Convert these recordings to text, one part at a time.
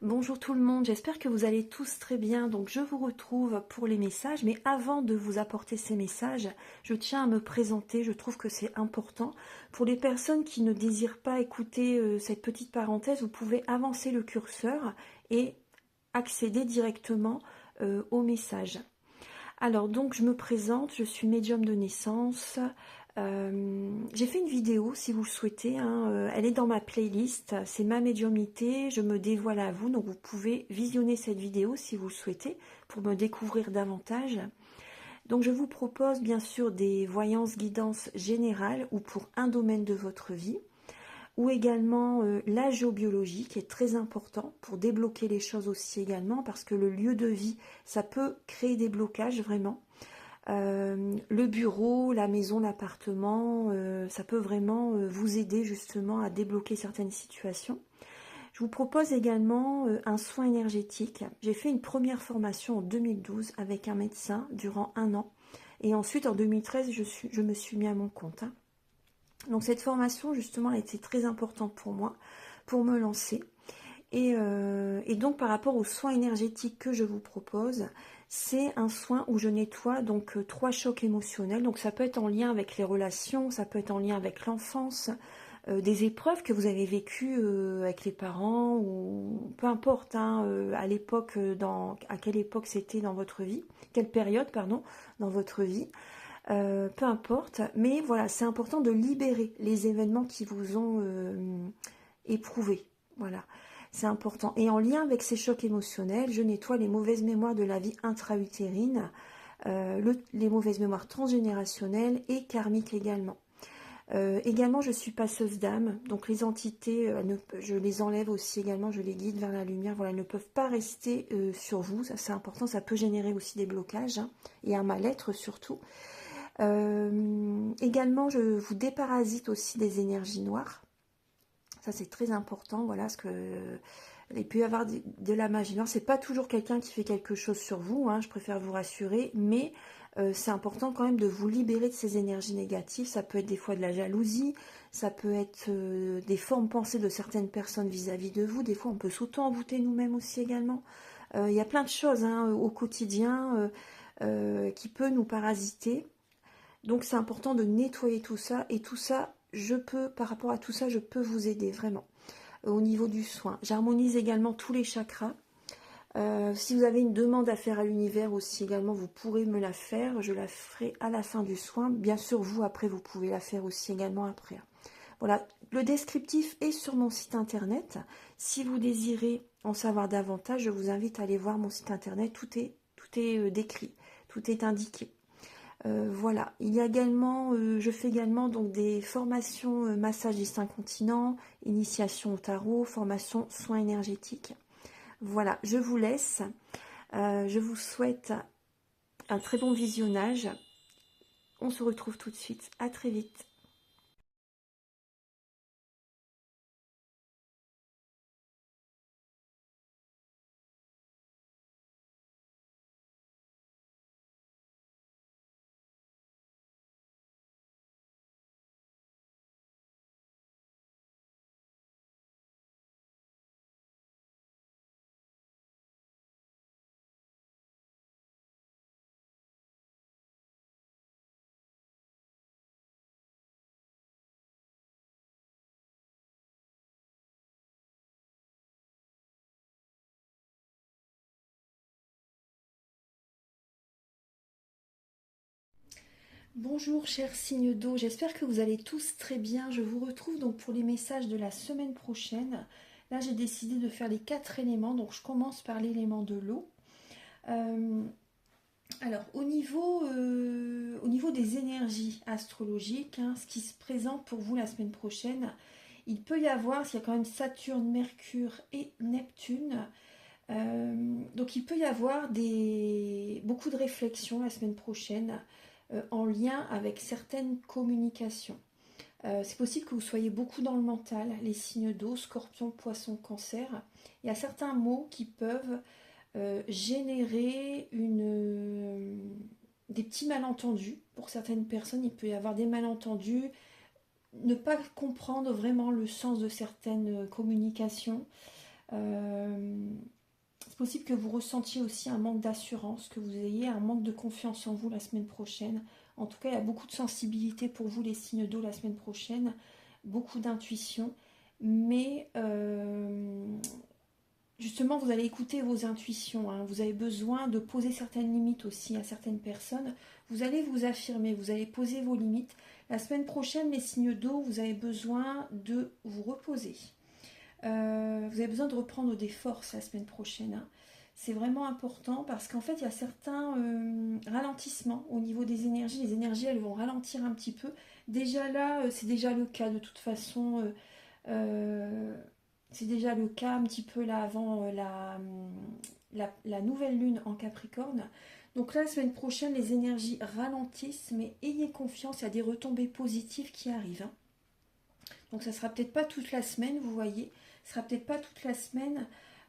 Bonjour tout le monde, j'espère que vous allez tous très bien. Donc je vous retrouve pour les messages, mais avant de vous apporter ces messages, je tiens à me présenter, je trouve que c'est important. Pour les personnes qui ne désirent pas écouter cette petite parenthèse, vous pouvez avancer le curseur et accéder directement au message. Alors donc je me présente, je suis médium de naissance. J'ai fait une vidéo si vous le souhaitez, hein, elle est dans ma playlist, c'est ma médiumnité, je me dévoile à vous, donc vous pouvez visionner cette vidéo si vous le souhaitez pour me découvrir davantage. Donc je vous propose bien sûr des voyances guidances générales ou pour un domaine de votre vie, ou également la géobiologie qui est très important pour débloquer les choses aussi également, parce que le lieu de vie, ça peut créer des blocages vraiment. Le bureau, la maison, l'appartement, ça peut vraiment vous aider justement à débloquer certaines situations. Je vous propose également un soin énergétique. J'ai fait une première formation en 2012 avec un médecin durant 1 an. Et ensuite en 2013, je me suis mis à mon compte, hein. Donc cette formation justement a été très importante pour moi, pour me lancer. Et donc par rapport aux soins énergétiques que je vous propose, c'est un soin où je nettoie donc 3 chocs émotionnels. Donc ça peut être en lien avec les relations, ça peut être en lien avec l'enfance, des épreuves que vous avez vécues avec les parents, ou peu importe, hein, à l'époque, à quelle époque c'était dans votre vie, quelle période, pardon, dans votre vie. Peu importe, mais voilà, c'est important de libérer les événements qui vous ont éprouvé. Voilà, c'est important. Et en lien avec ces chocs émotionnels, je nettoie les mauvaises mémoires de la vie intra-utérine, les mauvaises mémoires transgénérationnelles et karmiques également. Également, je suis passeuse d'âme, donc les entités, je les enlève aussi également, je les guide vers la lumière. Voilà, elles ne peuvent pas rester sur vous, ça c'est important, ça peut générer aussi des blocages, hein, et un mal-être surtout. Également, je vous déparasite aussi des énergies noires. Ça, c'est très important, voilà, parce que il peut y avoir de la magie noire. C'est pas toujours quelqu'un qui fait quelque chose sur vous, hein, je préfère vous rassurer, mais c'est important quand même de vous libérer de ces énergies négatives. Ça peut être des fois de la jalousie, ça peut être des formes pensées de certaines personnes vis-à-vis de vous. Des fois, on peut s'auto-envoûter nous-mêmes aussi également. Il y a plein de choses, hein, au quotidien qui peut nous parasiter. Donc c'est important de nettoyer tout ça, et tout ça, par rapport à tout ça, je peux vous aider vraiment au niveau du soin. J'harmonise également tous les chakras. Si vous avez une demande à faire à l'univers aussi également, vous pourrez me la faire. Je la ferai à la fin du soin. Bien sûr, vous, après, vous pouvez la faire aussi également après. Voilà, le descriptif est sur mon site internet. Si vous désirez en savoir davantage, je vous invite à aller voir mon site internet. Tout est décrit, tout est indiqué. Voilà, il y a également, je fais également donc des formations massage des 5 continents, initiation au tarot, formation soins énergétiques. Voilà, je vous laisse. Je vous souhaite un très bon visionnage. On se retrouve tout de suite. À très vite. Bonjour chers signes d'eau, j'espère que vous allez tous très bien. Je vous retrouve donc pour les messages de la semaine prochaine. Là j'ai décidé de faire les 4 éléments, donc je commence par l'élément de l'eau. Alors au niveau des énergies astrologiques, hein, ce qui se présente pour vous la semaine prochaine, il peut y avoir, s'il y a quand même Saturne, Mercure et Neptune, donc il peut y avoir beaucoup de réflexions la semaine prochaine en lien avec certaines communications. C'est possible que vous soyez beaucoup dans le mental, les signes d'eau, Scorpion, Poisson, Cancer. Il y a certains mots qui peuvent générer des petits malentendus. Pour certaines personnes, il peut y avoir des malentendus, ne pas comprendre vraiment le sens de certaines communications. C'est possible que vous ressentiez aussi un manque d'assurance, que vous ayez un manque de confiance en vous la semaine prochaine. En tout cas, il y a beaucoup de sensibilité pour vous, les signes d'eau, la semaine prochaine. Beaucoup d'intuition. Mais justement, vous allez écouter vos intuitions. Hein. Vous avez besoin de poser certaines limites aussi à certaines personnes. Vous allez vous affirmer, vous allez poser vos limites. La semaine prochaine, les signes d'eau, vous avez besoin de vous reposer. Vous avez besoin de reprendre des forces la semaine prochaine. Hein. C'est vraiment important parce qu'en fait, il y a certains ralentissements au niveau des énergies. Les énergies, elles vont ralentir un petit peu. Déjà là, c'est déjà le cas de toute façon. C'est déjà le cas un petit peu là avant la nouvelle lune en Capricorne. Donc là, la semaine prochaine, les énergies ralentissent, mais ayez confiance, il y a des retombées positives qui arrivent. Hein. Donc ça sera peut-être pas toute la semaine, vous voyez. Ce sera peut-être pas toute la semaine.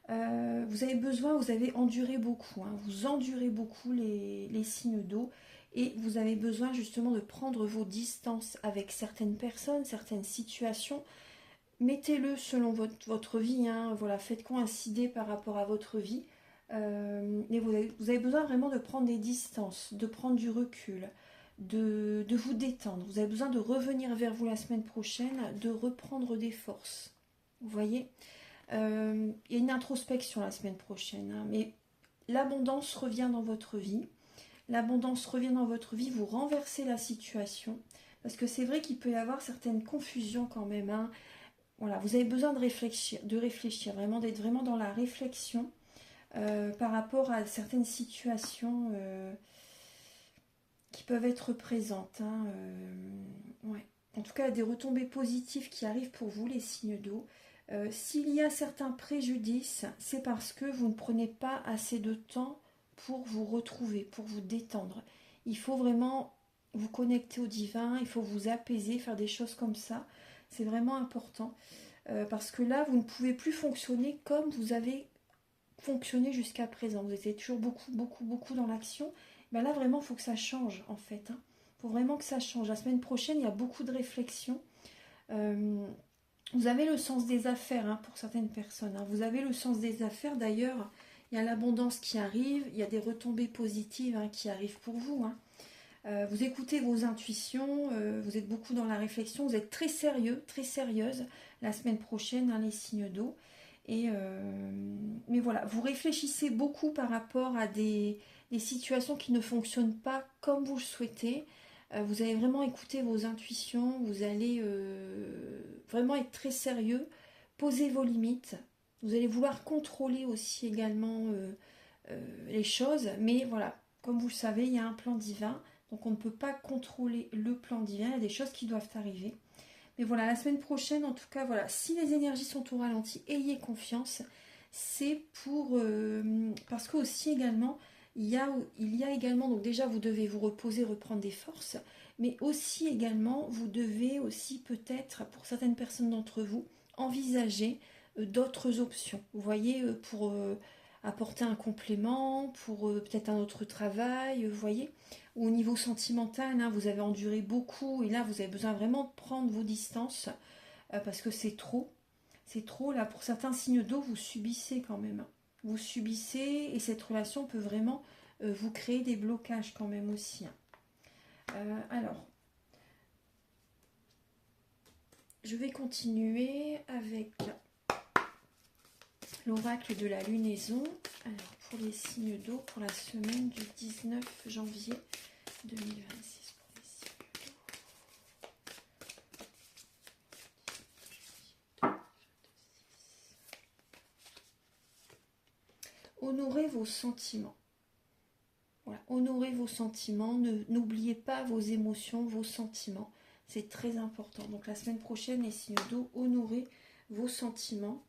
Vous avez besoin, vous avez enduré beaucoup. Hein. Vous endurez beaucoup les signes d'eau. Et vous avez besoin justement de prendre vos distances avec certaines personnes, certaines situations. Mettez-le selon votre vie. Hein. Voilà, faites coïncider par rapport à votre vie. Et vous avez besoin vraiment de prendre des distances, de prendre du recul, de vous détendre. Vous avez besoin de revenir vers vous la semaine prochaine, de reprendre des forces. Vous voyez, il y a une introspection la semaine prochaine, hein, mais l'abondance revient dans votre vie. L'abondance revient dans votre vie, vous renversez la situation. Parce que c'est vrai qu'il peut y avoir certaines confusions quand même. Hein. Voilà, vous avez besoin de réfléchir, vraiment d'être vraiment dans la réflexion par rapport à certaines situations qui peuvent être présentes. Hein, ouais. En tout cas, il y a des retombées positives qui arrivent pour vous, les signes d'eau. S'il y a certains préjudices, c'est parce que vous ne prenez pas assez de temps pour vous retrouver, pour vous détendre. Il faut vraiment vous connecter au divin, il faut vous apaiser, faire des choses comme ça. C'est vraiment important. Parce que là, vous ne pouvez plus fonctionner comme vous avez fonctionné jusqu'à présent. Vous étiez toujours beaucoup dans l'action. Ben là, vraiment, il faut que ça change, en fait. Il faut vraiment que ça change. La semaine prochaine, il y a beaucoup de réflexions. Vous avez le sens des affaires, hein, pour certaines personnes. Hein. Vous avez le sens des affaires. D'ailleurs, il y a l'abondance qui arrive. Il y a des retombées positives, hein, qui arrivent pour vous. Hein. Vous écoutez vos intuitions. Vous êtes beaucoup dans la réflexion. Vous êtes très sérieux, très sérieuse la semaine prochaine, hein, les signes d'eau. Mais voilà, vous réfléchissez beaucoup par rapport à des situations qui ne fonctionnent pas comme vous le souhaitez. Vous allez vraiment écouter vos intuitions, vous allez vraiment être très sérieux, poser vos limites. Vous allez vouloir contrôler aussi également les choses, mais voilà, comme vous le savez, il y a un plan divin, donc on ne peut pas contrôler le plan divin, il y a des choses qui doivent arriver. Mais voilà, la semaine prochaine, en tout cas, voilà, si les énergies sont au ralenti, ayez confiance. C'est pour... parce que aussi également, il y a également, donc déjà vous devez vous reposer, reprendre des forces, mais aussi également, vous devez aussi peut-être, pour certaines personnes d'entre vous, envisager d'autres options. Vous voyez, pour apporter un complément, pour peut-être un autre travail, vous voyez. Ou au niveau sentimental, hein, vous avez enduré beaucoup et là vous avez besoin vraiment de prendre vos distances parce que c'est trop. C'est trop, là, pour certains signes d'eau, vous subissez quand même. Vous subissez et cette relation peut vraiment vous créer des blocages quand même aussi. Alors, je vais continuer avec l'oracle de la lunaison. Alors, pour les signes d'eau, pour la semaine du 19 janvier 2026. Pour les signes d'eau. Honorez vos sentiments. Voilà, honorez vos sentiments. N'oubliez pas vos émotions, vos sentiments. C'est très important. Donc la semaine prochaine, les signes d'eau, honorez vos sentiments.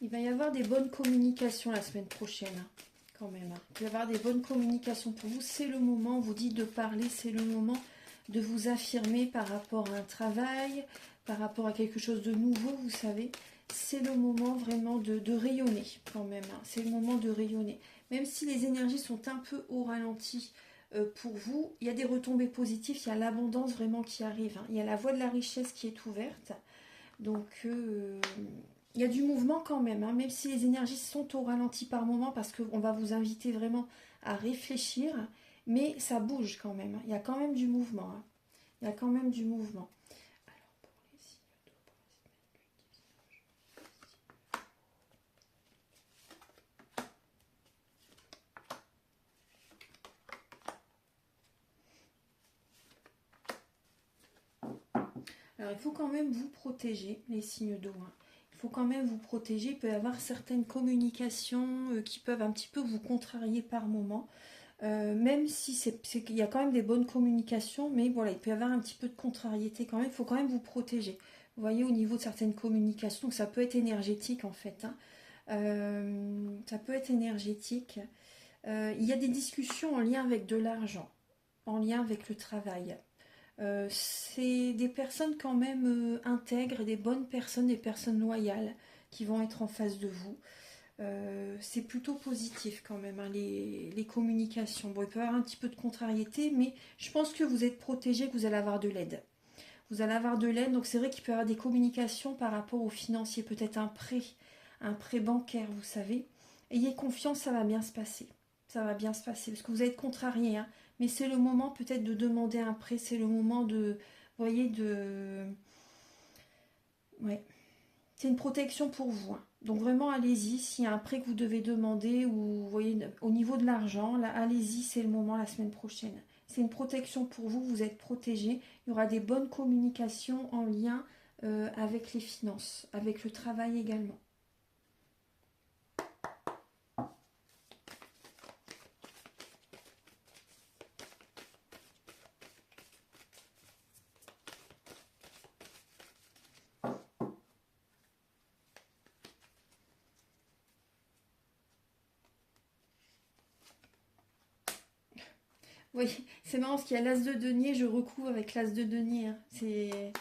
Il va y avoir des bonnes communications la semaine prochaine, hein, quand même. Hein. Il va y avoir des bonnes communications pour vous. C'est le moment, on vous dit de parler, c'est le moment de vous affirmer par rapport à un travail, par rapport à quelque chose de nouveau, vous savez. C'est le moment vraiment de rayonner, quand même. Hein. C'est le moment de rayonner. Même si les énergies sont un peu au ralenti pour vous, il y a des retombées positives, il y a l'abondance vraiment qui arrive. Hein. Il y a la voie de la richesse qui est ouverte. Donc, il y a du mouvement quand même, hein, même si les énergies sont au ralenti par moment, parce qu'on va vous inviter vraiment à réfléchir, mais ça bouge quand même. Hein. Il y a quand même du mouvement. Hein. Il y a quand même du mouvement. Alors, il faut quand même vous protéger, les signes d'eau. Hein. Il faut quand même vous protéger. Il peut y avoir certaines communications qui peuvent un petit peu vous contrarier par moment. Même si il y a quand même des bonnes communications, mais voilà, il peut y avoir un petit peu de contrariété quand même. Il faut quand même vous protéger. Vous voyez, au niveau de certaines communications, ça peut être énergétique en fait. Hein. Ça peut être énergétique. Il y a des discussions en lien avec de l'argent, en lien avec le travail. C'est des personnes quand même intègres, des bonnes personnes, des personnes loyales qui vont être en face de vous. C'est plutôt positif quand même, hein, les communications. Bon, il peut y avoir un petit peu de contrariété, mais je pense que vous êtes protégé, que vous allez avoir de l'aide. Vous allez avoir de l'aide, donc c'est vrai qu'il peut y avoir des communications par rapport aux financiers, peut-être un prêt bancaire, vous savez. Ayez confiance, ça va bien se passer. Ça va bien se passer, parce que vous êtes contrarié, hein, mais c'est le moment peut-être de demander un prêt, c'est le moment de, vous voyez, de... Ouais. C'est une protection pour vous. Hein. Donc vraiment, allez-y. S'il y a un prêt que vous devez demander ou vous voyez au niveau de l'argent, là, allez-y, c'est le moment la semaine prochaine. C'est une protection pour vous, vous êtes protégé. Il y aura des bonnes communications en lien avec les finances, avec le travail également. Oui, c'est marrant parce qu'il y a l'as de denier, je recouvre avec l'as de denier. Hein. C'est...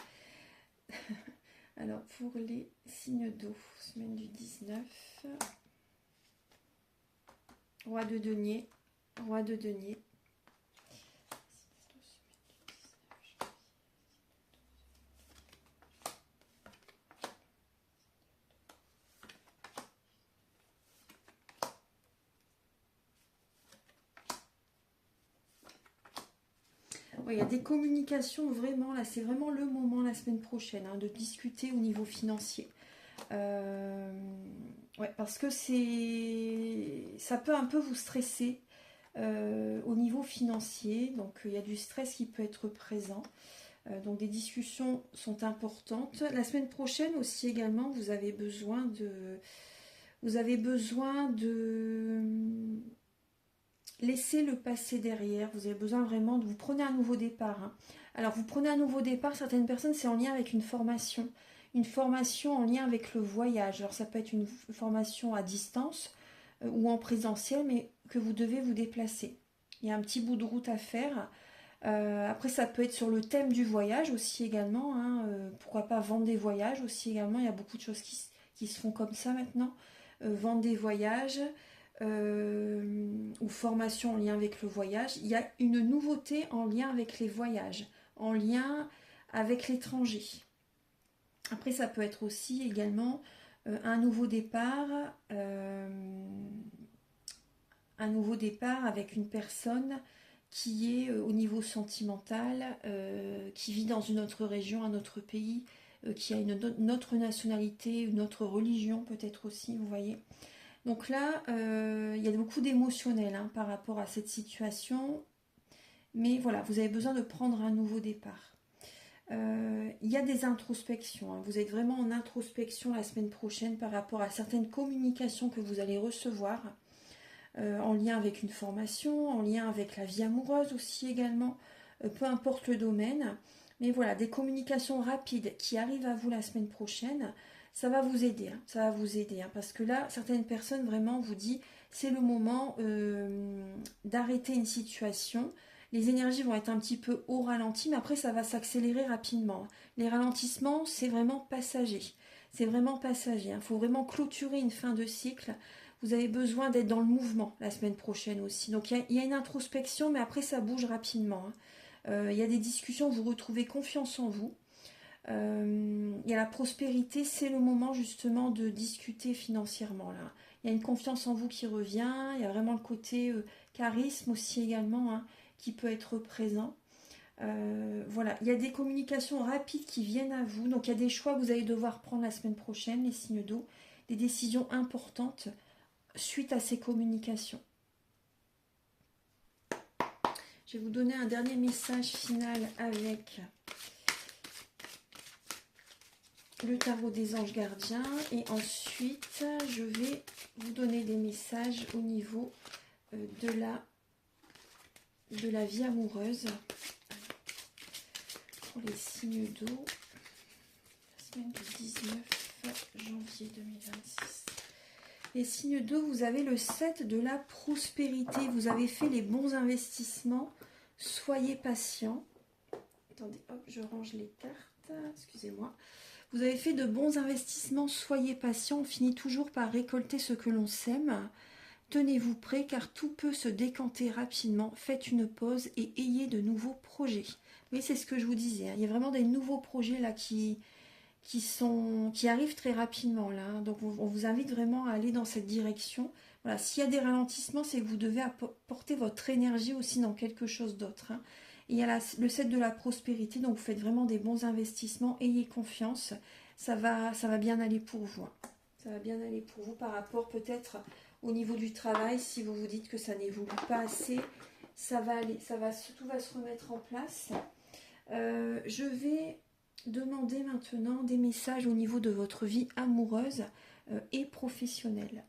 Alors, pour les signes d'eau, semaine du 19, roi de denier, roi de denier. Ouais, il y a des communications vraiment, là c'est vraiment le moment la semaine prochaine hein, de discuter au niveau financier. Ouais, parce que ça peut un peu vous stresser au niveau financier, donc il y a du stress qui peut être présent. Donc des discussions sont importantes. La semaine prochaine aussi également, vous avez besoin de laissez le passé derrière. Vous avez besoin vraiment de... Vous prenez un nouveau départ. Hein. Alors, vous prenez un nouveau départ. Certaines personnes, c'est en lien avec une formation. Une formation en lien avec le voyage. Alors, ça peut être une formation à distance ou en présentiel, mais que vous devez vous déplacer. Il y a un petit bout de route à faire. Après, ça peut être sur le thème du voyage aussi également. Hein. Pourquoi pas vendre des voyages aussi également. Il y a beaucoup de choses qui se font comme ça maintenant. Vendre des voyages. Ou formation en lien avec le voyage, il y a une nouveauté en lien avec les voyages, en lien avec l'étranger. Après, ça peut être aussi également un nouveau départ avec une personne qui est au niveau sentimental, qui vit dans une autre région, un autre pays, qui a une autre nationalité, une autre religion peut-être aussi, vous voyez. Donc là, il y a beaucoup d'émotionnel hein, par rapport à cette situation. Mais voilà, vous avez besoin de prendre un nouveau départ. Il y a des introspections. Hein. Vous êtes vraiment en introspection la semaine prochaine par rapport à certaines communications que vous allez recevoir. En lien avec une formation, en lien avec la vie amoureuse aussi également. Peu importe le domaine. Mais voilà, des communications rapides qui arrivent à vous la semaine prochaine. ça va vous aider, hein, ça va vous aider, hein, parce que là, certaines personnes vraiment vous disent, c'est le moment d'arrêter une situation. Les énergies vont être un petit peu au ralenti, mais après ça va s'accélérer rapidement. Les ralentissements, c'est vraiment passager. C'est vraiment passager. Il faut vraiment clôturer une fin de cycle. Vous avez besoin d'être dans le mouvement la semaine prochaine aussi. Donc il y a une introspection, mais après ça bouge rapidement, hein. Il y a des discussions, vous retrouvez confiance en vous. Il y a la prospérité, c'est le moment justement de discuter financièrement là. Il y a une confiance en vous qui revient, il y a vraiment le côté charisme aussi également, hein, qui peut être présent. Voilà, il y a des communications rapides qui viennent à vous, donc il y a des choix que vous allez devoir prendre la semaine prochaine, les signes d'eau, des décisions importantes suite à ces communications. Je vais vous donner un dernier message final avec le tarot des anges gardiens et ensuite je vais vous donner des messages au niveau de la vie amoureuse pour les signes d'eau la semaine du 19 janvier 2026. Les signes d'eau, vous avez le 7 de la prospérité, vous avez fait les bons investissements, soyez patient. Attendez, hop, je range les cartes, excusez-moi. Vous avez fait de bons investissements, soyez patient, on finit toujours par récolter ce que l'on sème. Tenez-vous prêt car tout peut se décanter rapidement. Faites une pause et ayez de nouveaux projets. Oui, c'est ce que je vous disais, hein. Il y a vraiment des nouveaux projets là qui arrivent très rapidement là, hein. Donc on vous invite vraiment à aller dans cette direction. Voilà, s'il y a des ralentissements, c'est que vous devez apporter votre énergie aussi dans quelque chose d'autre, hein. Et il y a le 7 de la prospérité, donc vous faites vraiment des bons investissements, ayez confiance, ça va bien aller pour vous, hein. Ça va bien aller pour vous par rapport peut-être au niveau du travail, si vous vous dites que ça n'évolue pas assez, ça va aller, tout va se remettre en place. Je vais demander maintenant des messages au niveau de votre vie amoureuse et professionnelle.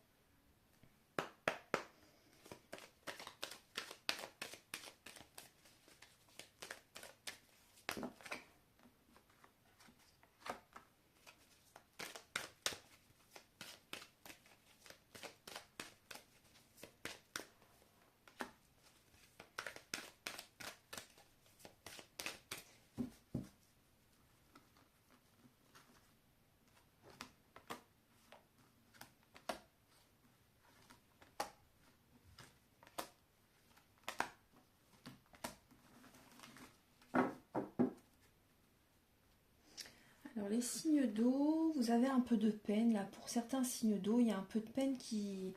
Alors les signes d'eau, vous avez un peu de peine là. Pour certains signes d'eau, il y a un peu de peine qui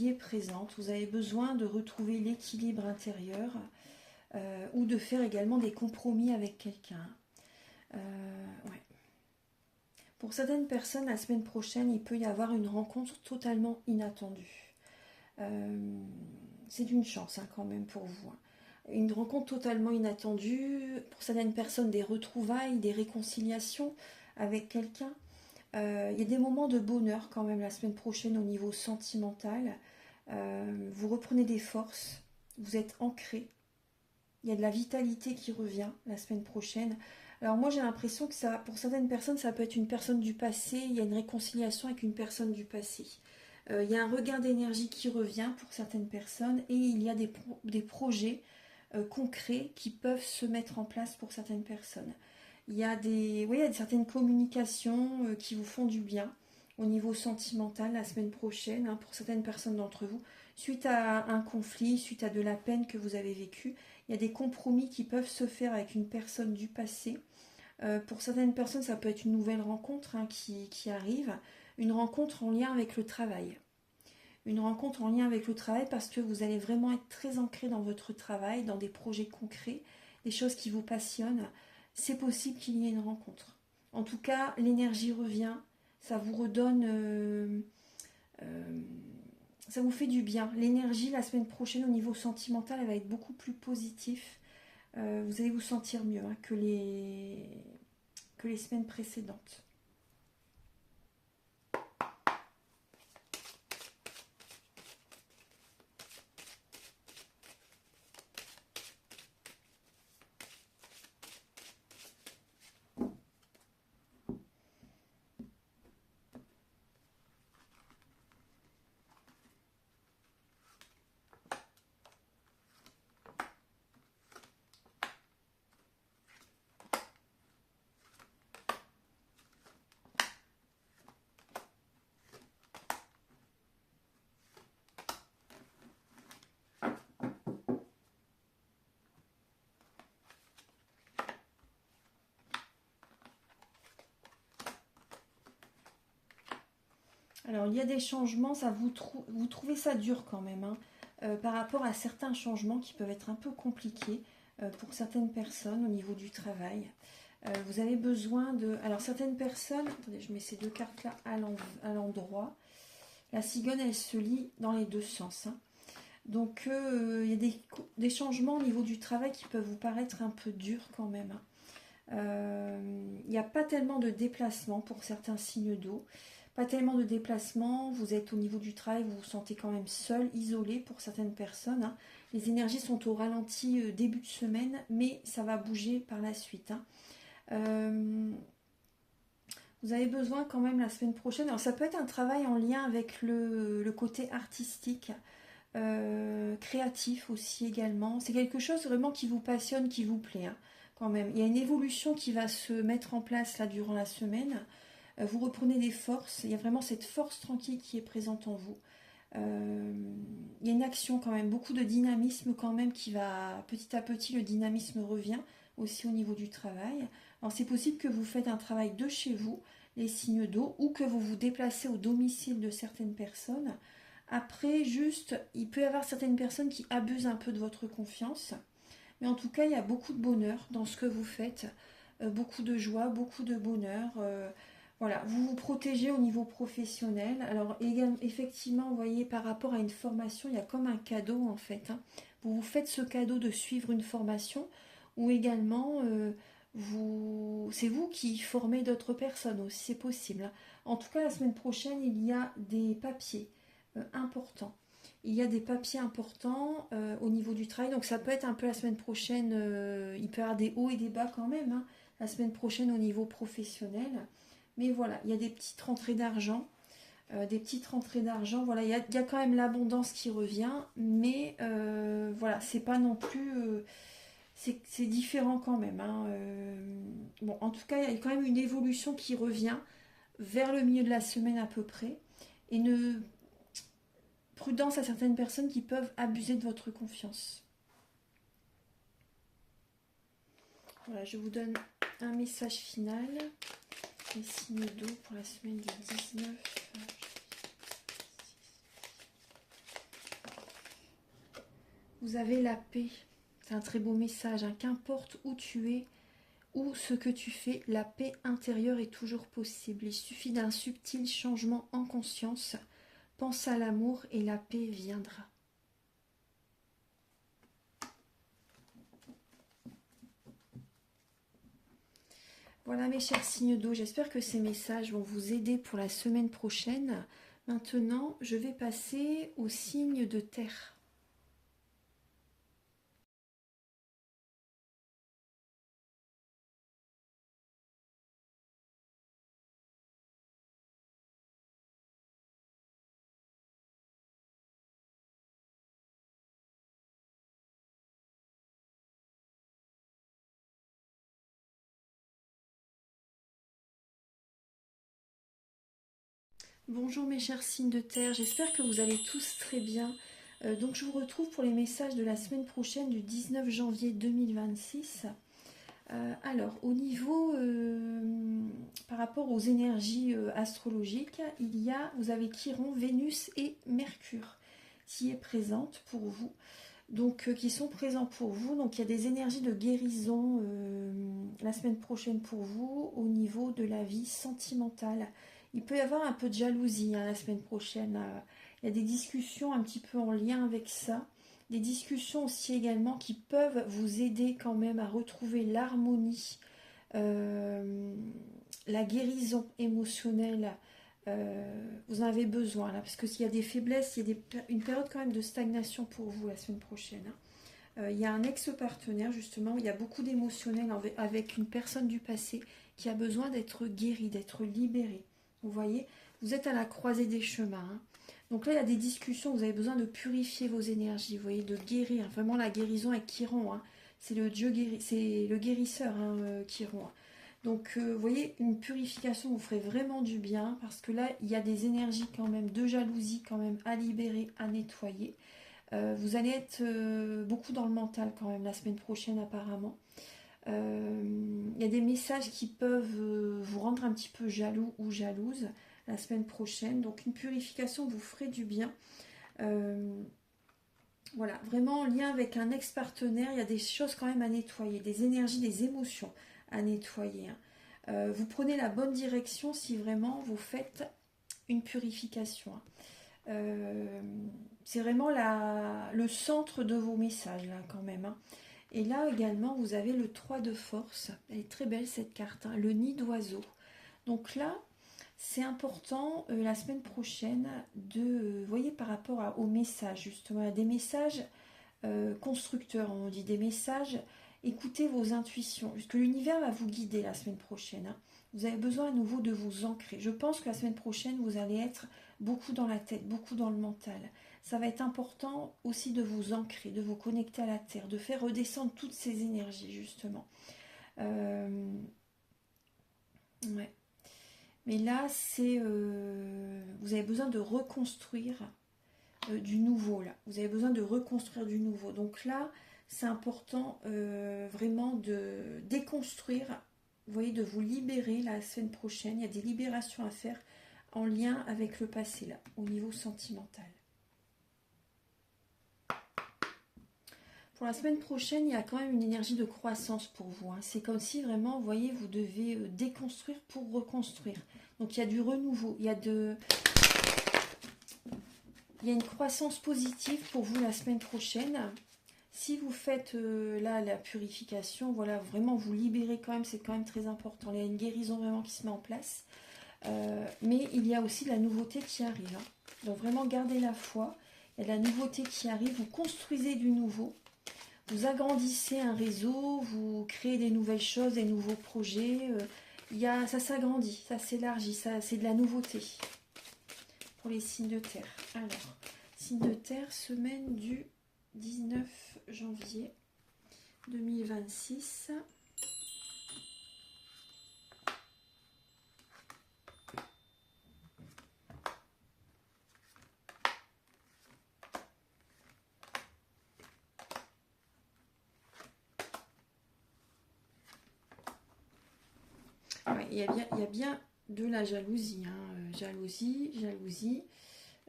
est présente. Vous avez besoin de retrouver l'équilibre intérieur ou de faire également des compromis avec quelqu'un. Ouais. Pour certaines personnes, la semaine prochaine, il peut y avoir une rencontre totalement inattendue. C'est une chance, hein, quand même pour vous, hein. Une rencontre totalement inattendue, pour certaines personnes des retrouvailles, des réconciliations avec quelqu'un. Il y a des moments de bonheur quand même la semaine prochaine au niveau sentimental. Vous reprenez des forces, vous êtes ancré. Il y a de la vitalité qui revient la semaine prochaine. Alors moi j'ai l'impression que ça, pour certaines personnes, ça peut être une personne du passé, il y a une réconciliation avec une personne du passé. Il y a un regain d'énergie qui revient pour certaines personnes et il y a des projets concrets qui peuvent se mettre en place pour certaines personnes. Il y a certaines communications qui vous font du bien au niveau sentimental la semaine prochaine, hein, pour certaines personnes d'entre vous. Suite à un conflit, suite à de la peine que vous avez vécue, il y a des compromis qui peuvent se faire avec une personne du passé. Pour certaines personnes, ça peut être une nouvelle rencontre, hein, qui arrive, une rencontre en lien avec le travail. Une rencontre en lien avec le travail parce que vous allez vraiment être très ancré dans votre travail, dans des projets concrets, des choses qui vous passionnent. C'est possible qu'il y ait une rencontre. En tout cas, l'énergie revient, ça vous redonne, ça vous fait du bien. L'énergie la semaine prochaine au niveau sentimental, elle va être beaucoup plus positive. Vous allez vous sentir mieux, hein, que les semaines précédentes. Alors, il y a des changements, ça vous trouvez ça dur quand même, hein, par rapport à certains changements qui peuvent être un peu compliqués pour certaines personnes au niveau du travail. Vous avez besoin de... Alors, certaines personnes... Attendez, je mets ces deux cartes-là à l'endroit. La cigogne, elle se lit dans les deux sens, hein. Donc, il y a des changements au niveau du travail qui peuvent vous paraître un peu durs quand même, hein. Il n'y a pas tellement de déplacements pour certains signes d'eau. Pas tellement de déplacements. Vous êtes au niveau du travail, vous vous sentez quand même seul, isolé pour certaines personnes, hein. Les énergies sont au ralenti début de semaine, mais ça va bouger par la suite, hein. Vous avez besoin quand même la semaine prochaine. Alors ça peut être un travail en lien avec le côté artistique, créatif aussi également. C'est quelque chose vraiment qui vous passionne, qui vous plaît, hein, quand même. Il y a une évolution qui va se mettre en place là durant la semaine. Vous reprenez des forces. Il y a vraiment cette force tranquille qui est présente en vous. Il y a une action quand même, beaucoup de dynamisme quand même qui va petit à petit, le dynamisme revient aussi au niveau du travail. Alors c'est possible que vous faites un travail de chez vous, les signes d'eau, ou que vous vous déplacez au domicile de certaines personnes. Après, juste, il peut y avoir certaines personnes qui abusent un peu de votre confiance. Mais en tout cas, il y a beaucoup de bonheur dans ce que vous faites. Beaucoup de joie, beaucoup de bonheur. Voilà, vous vous protégez au niveau professionnel. Alors, effectivement, vous voyez, par rapport à une formation, il y a comme un cadeau en fait, hein. Vous vous faites ce cadeau de suivre une formation ou également, c'est vous qui formez d'autres personnes aussi, c'est possible, hein. En tout cas, la semaine prochaine, il y a des papiers importants. Il y a des papiers importants au niveau du travail, donc ça peut être un peu la semaine prochaine, il peut y avoir des hauts et des bas quand même, hein, la semaine prochaine au niveau professionnel. Mais voilà, il y a des petites rentrées d'argent. Voilà, il y a quand même l'abondance qui revient. Mais voilà, c'est pas non plus... c'est différent quand même, hein. Bon, en tout cas, il y a quand même une évolution qui revient vers le milieu de la semaine à peu près. Et une prudence à certaines personnes qui peuvent abuser de votre confiance. Voilà, je vous donne un message final. Les signes d'eau pour la semaine du 19. Vous avez la paix. C'est un très beau message, hein. Qu'importe où tu es ou ce que tu fais, la paix intérieure est toujours possible. Il suffit d'un subtil changement en conscience. Pense à l'amour et la paix viendra. Voilà mes chers signes d'eau, j'espère que ces messages vont vous aider pour la semaine prochaine. Maintenant, je vais passer aux signes de terre. Bonjour mes chers signes de terre, j'espère que vous allez tous très bien. Donc je vous retrouve pour les messages de la semaine prochaine du 19 janvier 2026. Alors au niveau, par rapport aux énergies astrologiques, vous avez Chiron, Vénus et Mercure qui est présente pour vous. Donc qui sont présents pour vous. Donc il y a des énergies de guérison la semaine prochaine pour vous au niveau de la vie sentimentale. Il peut y avoir un peu de jalousie, hein, la semaine prochaine. Il y a des discussions un petit peu en lien avec ça. Des discussions aussi également qui peuvent vous aider quand même à retrouver l'harmonie, la guérison émotionnelle. Vous en avez besoin là, parce qu'il y a des faiblesses, il y a une période quand même de stagnation pour vous la semaine prochaine, hein. Il y a un ex-partenaire justement, il y a beaucoup d'émotionnel avec une personne du passé qui a besoin d'être guérie, d'être libérée. Vous voyez, vous êtes à la croisée des chemins, hein. Donc là, il y a des discussions, vous avez besoin de purifier vos énergies, vous voyez, de guérir. Vraiment, la guérison avec Chiron, hein. C'est le dieu c'est le guérisseur, hein, Chiron, hein. Donc, vous voyez, une purification vous ferait vraiment du bien, parce que là, il y a des énergies quand même, de jalousie quand même, à libérer, à nettoyer. Vous allez être beaucoup dans le mental quand même, la semaine prochaine apparemment. Il y a des messages qui peuvent vous rendre un petit peu jaloux ou jalouse. la semaine prochaine. Donc une purification vous ferait du bien. Voilà, vraiment en lien avec un ex-partenaire, il y a des choses quand même à nettoyer, des énergies, des émotions à nettoyer. Vous prenez la bonne direction si vraiment vous faites une purification. C'est vraiment le centre de vos messages là quand même. Et là également vous avez le 3 de force. Elle est très belle cette carte, le nid d'oiseau. Donc là c'est important la semaine prochaine de, vous voyez par rapport aux messages justement, des messages constructeurs, on dit des messages, écoutez vos intuitions, puisque l'univers va vous guider la semaine prochaine. Vous avez besoin à nouveau de vous ancrer. Je pense que la semaine prochaine, vous allez être beaucoup dans la tête, beaucoup dans le mental. Ça va être important aussi de vous ancrer, de vous connecter à la terre, de faire redescendre toutes ces énergies, justement. Ouais. Mais là, vous avez besoin de reconstruire du nouveau, là. Vous avez besoin de reconstruire du nouveau. Donc là, c'est important vraiment de déconstruire, vous voyez, de vous libérer la semaine prochaine. Il y a des libérations à faire en lien avec le passé, là, au niveau sentimental. Pour la semaine prochaine, il y a quand même une énergie de croissance pour vous. C'est comme si vraiment, vous voyez, vous devez déconstruire pour reconstruire. Donc il y a du renouveau, il y a une croissance positive pour vous la semaine prochaine. Si vous faites là la purification, voilà, vraiment vous libérez quand même, c'est quand même très important. Il y a une guérison vraiment qui se met en place. Mais il y a aussi de la nouveauté qui arrive. Donc vraiment gardez la foi. Il y a de la nouveauté qui arrive. Vous construisez du nouveau. Vous agrandissez un réseau. Vous créez des nouvelles choses, des nouveaux projets. Ça s'agrandit, ça s'élargit. C'est de la nouveauté pour les signes de terre. Alors, signes de terre, semaine du 19 janvier 2026. Ouais, il y a bien de la jalousie. Jalousie.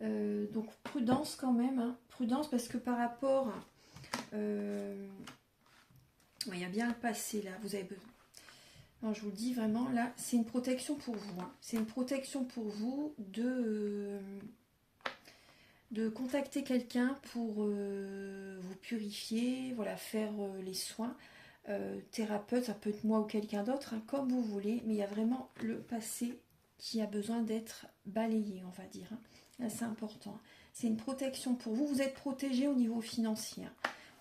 Donc prudence quand même. Prudence parce que par rapport... il y a bien le passé là. Vous avez besoin... Non, je vous le dis vraiment, là, c'est une protection pour vous. C'est une protection pour vous de contacter quelqu'un pour vous purifier, voilà, faire les soins. Thérapeute, ça peut être moi ou quelqu'un d'autre, comme vous voulez, mais il y a vraiment le passé qui a besoin d'être balayé, on va dire. Là, c'est important. C'est une protection pour vous. Vous êtes protégé au niveau financier.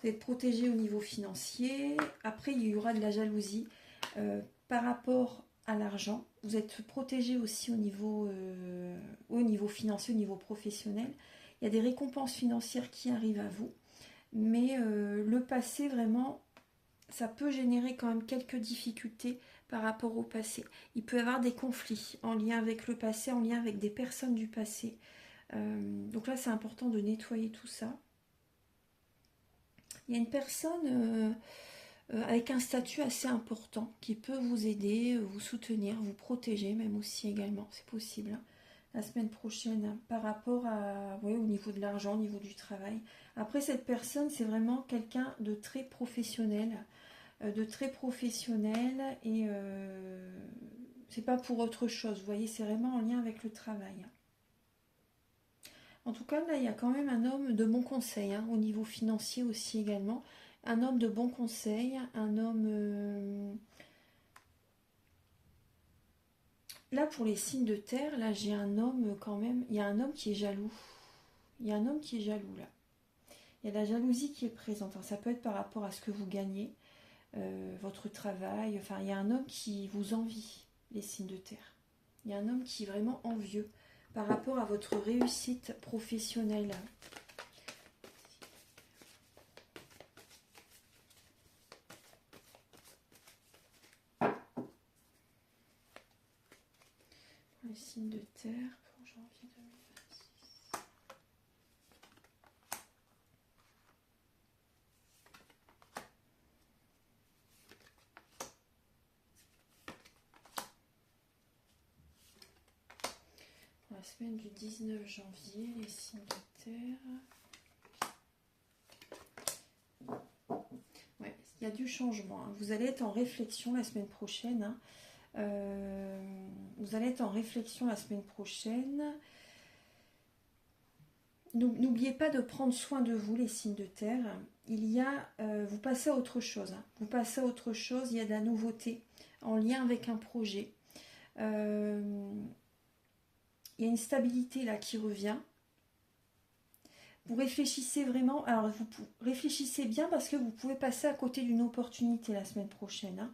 Vous êtes protégé au niveau financier. Après, il y aura de la jalousie par rapport à l'argent. Vous êtes protégé aussi au niveau financier, au niveau professionnel. Il y a des récompenses financières qui arrivent à vous. Mais le passé, vraiment, ça peut générer quand même quelques difficultés par rapport au passé. Il peut y avoir des conflits en lien avec le passé, en lien avec des personnes du passé. Donc là, c'est important de nettoyer tout ça. Il y a une personne avec un statut assez important qui peut vous aider, vous soutenir, vous protéger même aussi également. C'est possible. La semaine prochaine, par rapport au niveau de l'argent, au niveau du travail. Après, cette personne, c'est vraiment quelqu'un de très professionnel. Et c'est pas pour autre chose, vous voyez, c'est vraiment en lien avec le travail. En tout cas, là, il y a quand même un homme de bon conseil, au niveau financier aussi également. Un homme de bon conseil, un homme... Là, pour les signes de terre, là, j'ai un homme quand même... Il y a un homme qui est jaloux. Il y a un homme qui est jaloux, là. Il y a de la jalousie qui est présente. Alors, ça peut être par rapport à ce que vous gagnez, votre travail. Enfin, il y a un homme qui vous envie, les signes de terre. Il y a un homme qui est vraiment envieux par rapport à votre réussite professionnelle. Les signes de terre pour janvier 2026. semaine du 19 janvier, les signes de terre. Ouais, il y a du changement. Hein. Vous allez être en réflexion la semaine prochaine. Hein. Vous allez être en réflexion la semaine prochaine. N'oubliez pas de prendre soin de vous, les signes de terre. Vous passez à autre chose. Hein. Vous passez à autre chose. Il y a de la nouveauté en lien avec un projet. Il y a une stabilité là qui revient. Vous réfléchissez vraiment, alors vous réfléchissez bien parce que vous pouvez passer à côté d'une opportunité la semaine prochaine. Hein.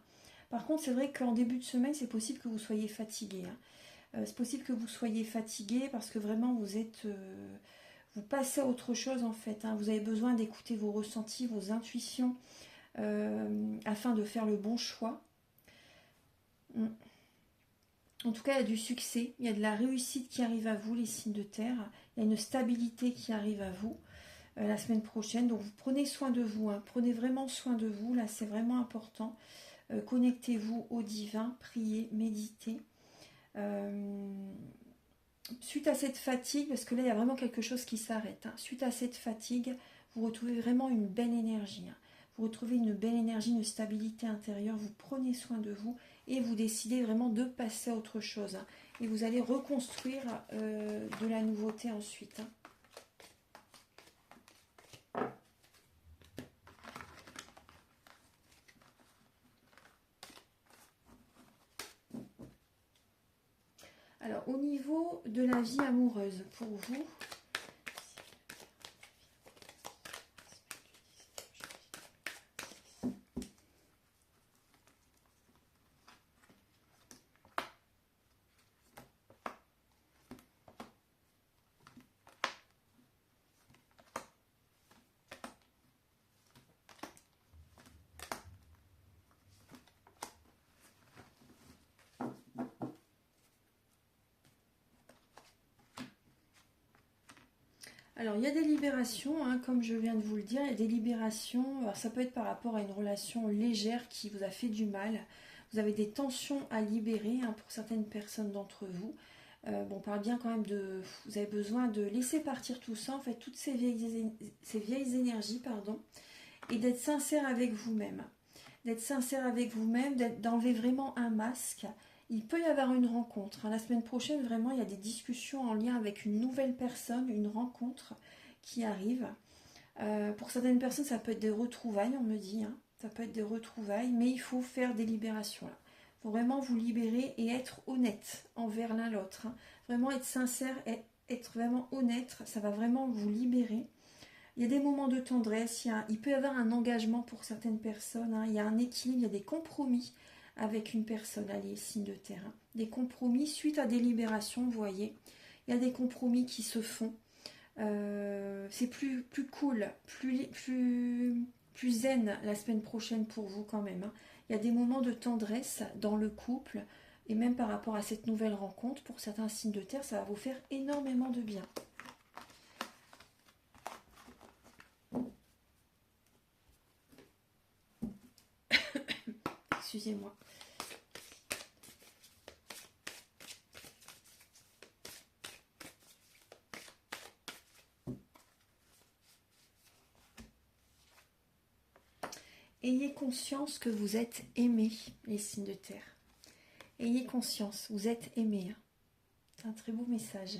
Par contre, c'est vrai qu'en début de semaine, c'est possible que vous soyez fatigué. Hein. C'est possible que vous soyez fatigué parce que vraiment vous passez à autre chose en fait. Hein. Vous avez besoin d'écouter vos ressentis, vos intuitions afin de faire le bon choix. En tout cas, il y a du succès, il y a de la réussite qui arrive à vous, les signes de terre. Il y a une stabilité qui arrive à vous la semaine prochaine. Donc, vous prenez soin de vous. Hein. Prenez vraiment soin de vous. Là, c'est vraiment important. Connectez-vous au divin. Priez, méditez. Suite à cette fatigue, parce que là, il y a vraiment quelque chose qui s'arrête. Hein. Suite à cette fatigue, vous retrouvez vraiment une belle énergie. Hein. Vous retrouvez une belle énergie, une stabilité intérieure. Vous prenez soin de vous. Et vous décidez vraiment de passer à autre chose. Hein. Et vous allez reconstruire de la nouveauté ensuite. Hein. Alors, au niveau de la vie amoureuse, pour vous... Alors, il y a des libérations, hein, comme je viens de vous le dire, il y a des libérations. Alors, ça peut être par rapport à une relation légère qui vous a fait du mal. Vous avez des tensions à libérer hein, pour certaines personnes d'entre vous. Bon, on parle bien quand même de... Vous avez besoin de laisser partir tout ça, en fait, toutes ces vieilles énergies, pardon, et d'être sincère avec vous-même. D'être sincère avec vous-même, d'enlever vraiment un masque. Il peut y avoir une rencontre. Hein. La semaine prochaine, vraiment, il y a des discussions en lien avec une nouvelle personne, une rencontre qui arrive. Pour certaines personnes, ça peut être des retrouvailles, on me dit. Hein. Ça peut être des retrouvailles, mais il faut faire des libérations. Là. Il faut vraiment vous libérer et être honnête envers l'un l'autre. Hein. Vraiment être sincère et être vraiment honnête, ça va vraiment vous libérer. Il y a des moments de tendresse, il peut y avoir un engagement pour certaines personnes, hein. Il y a un équilibre, il y a des compromis avec une personne, les signes de terre. Hein. Des compromis suite à des libérations, vous voyez. Il y a des compromis qui se font. C'est plus cool, plus zen la semaine prochaine pour vous quand même. Hein. Il y a des moments de tendresse dans le couple et même par rapport à cette nouvelle rencontre, pour certains signes de terre, ça va vous faire énormément de bien. Excusez-moi. Ayez conscience que vous êtes aimés, les signes de terre. Ayez conscience, vous êtes aimés. Hein. C'est un très beau message.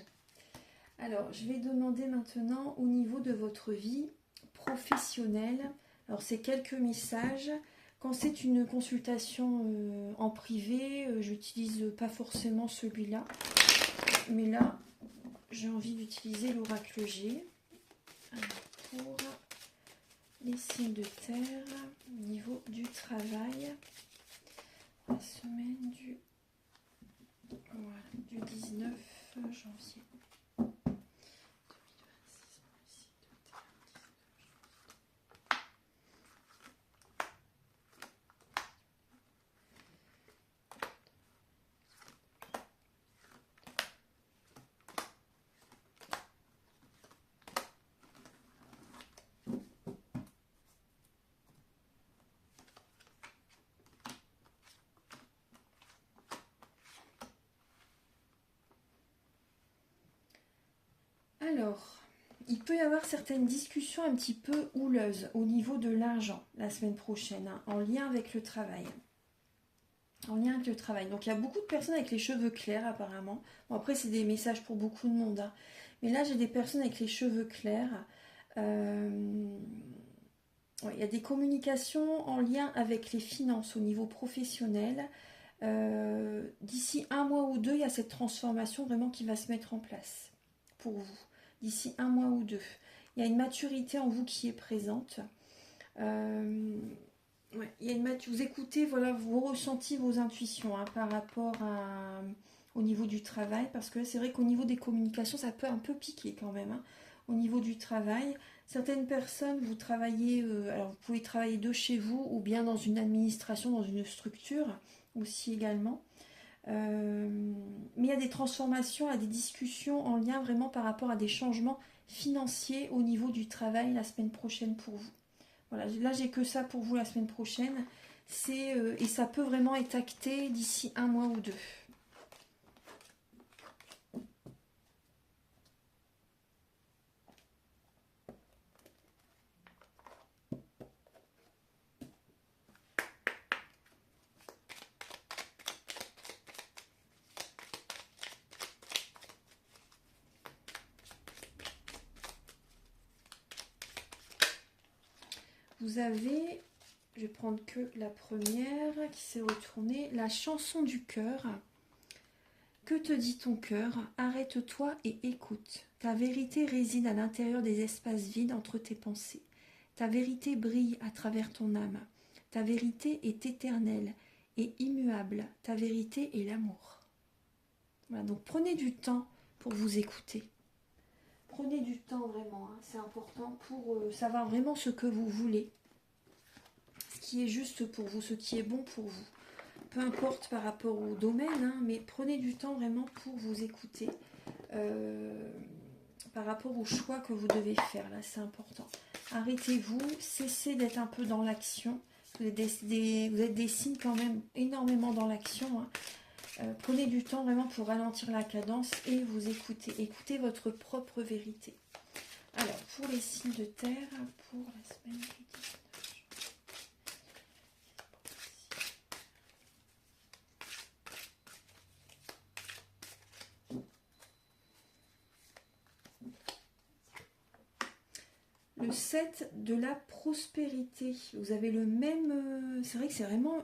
Alors, je vais demander maintenant au niveau de votre vie professionnelle. Alors, c'est quelques messages. Quand c'est une consultation en privé, j'utilise pas forcément celui-là. Mais là, j'ai envie d'utiliser l'oracle G. Pour les signes de terre, au niveau du travail, la semaine du 19 janvier. Alors, il peut y avoir certaines discussions un petit peu houleuses au niveau de l'argent la semaine prochaine, hein, en lien avec le travail. En lien avec le travail. Donc il y a beaucoup de personnes avec les cheveux clairs apparemment. Bon, après c'est des messages pour beaucoup de monde, hein. Mais là j'ai des personnes avec les cheveux clairs. Ouais, il y a des communications en lien avec les finances au niveau professionnel. D'ici un mois ou deux, il y a cette transformation vraiment qui va se mettre en place pour vous. D'ici un mois ou deux. Il y a une maturité en vous qui est présente. Ouais, il y a vous écoutez, voilà, vos ressentis, vos intuitions, hein, par rapport au niveau du travail. Parce que c'est vrai qu'au niveau des communications, ça peut un peu piquer quand même, hein. Au niveau du travail, certaines personnes, vous travaillez, alors vous pouvez travailler de chez vous ou bien dans une administration, dans une structure aussi également. Mais il y a des transformations, il y a des discussions en lien vraiment par rapport à des changements financiers au niveau du travail la semaine prochaine pour vous. Voilà, là j'ai que ça pour vous la semaine prochaine. Et ça peut vraiment être acté d'ici un mois ou deux. Vous avez, je vais prendre que la première qui s'est retournée, la chanson du cœur. Que te dit ton cœur? Arrête-toi et écoute. Ta vérité réside à l'intérieur des espaces vides entre tes pensées. Ta vérité brille à travers ton âme. Ta vérité est éternelle et immuable. Ta vérité est l'amour. Voilà, donc prenez du temps pour vous écouter. Prenez du temps vraiment, hein, c'est important pour savoir vraiment ce que vous voulez. Ce qui est juste pour vous, ce qui est bon pour vous. Peu importe par rapport au domaine, hein, mais prenez du temps vraiment pour vous écouter. Par rapport au choix que vous devez faire, là c'est important. Arrêtez-vous, cessez d'être un peu dans l'action. Vous êtes des signes quand même énormément dans l'action, hein. Prenez du temps vraiment pour ralentir la cadence et vous écoutez. Écoutez votre propre vérité. Alors, pour les signes de terre, pour la semaine du 19 Le 7 de la prospérité. Vous avez le même... c'est vrai que c'est vraiment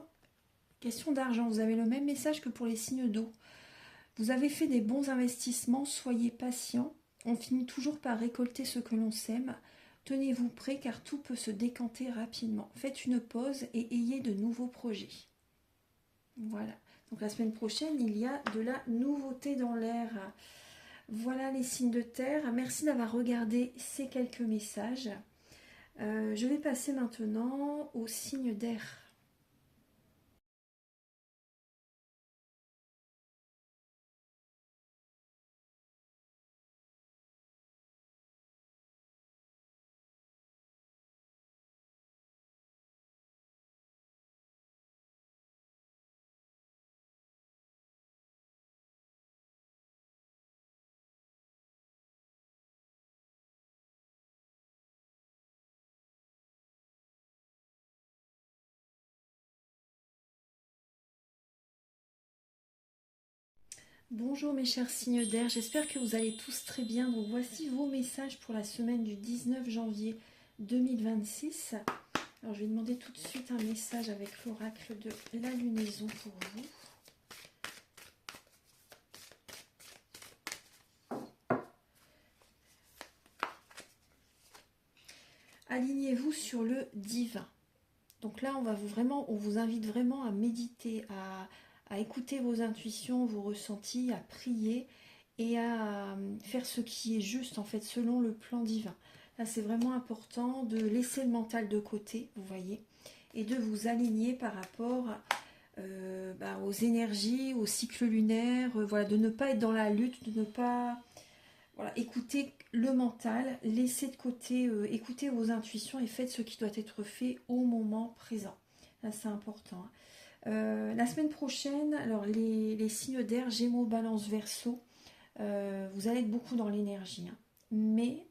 question d'argent. Vous avez le même message que pour les signes d'eau. Vous avez fait des bons investissements. Soyez patient. On finit toujours par récolter ce que l'on sème. Tenez-vous prêt car tout peut se décanter rapidement. Faites une pause et ayez de nouveaux projets. Voilà. Donc la semaine prochaine, il y a de la nouveauté dans l'air. Voilà les signes de terre. Merci d'avoir regardé ces quelques messages. Je vais passer maintenant aux signes d'air. Bonjour mes chers signes d'air, j'espère que vous allez tous très bien. Donc voici vos messages pour la semaine du 19 janvier 2026. Alors je vais demander tout de suite un message avec l'oracle de la lunaison pour vous. Alignez-vous sur le divin. Donc là, on vous invite vraiment à méditer, à écouter vos intuitions, vos ressentis, à prier et à faire ce qui est juste en fait selon le plan divin. Là, c'est vraiment important de laisser le mental de côté, vous voyez, et de vous aligner par rapport aux énergies, au cycle lunaire, voilà, de ne pas être dans la lutte, de ne pas... Voilà, écoutez le mental, laissez de côté, écoutez vos intuitions et faites ce qui doit être fait au moment présent. Là, c'est important, hein. La semaine prochaine, alors les signes d'air, Gémeaux, Balance, Verseau, vous allez être beaucoup dans l'énergie, hein. mais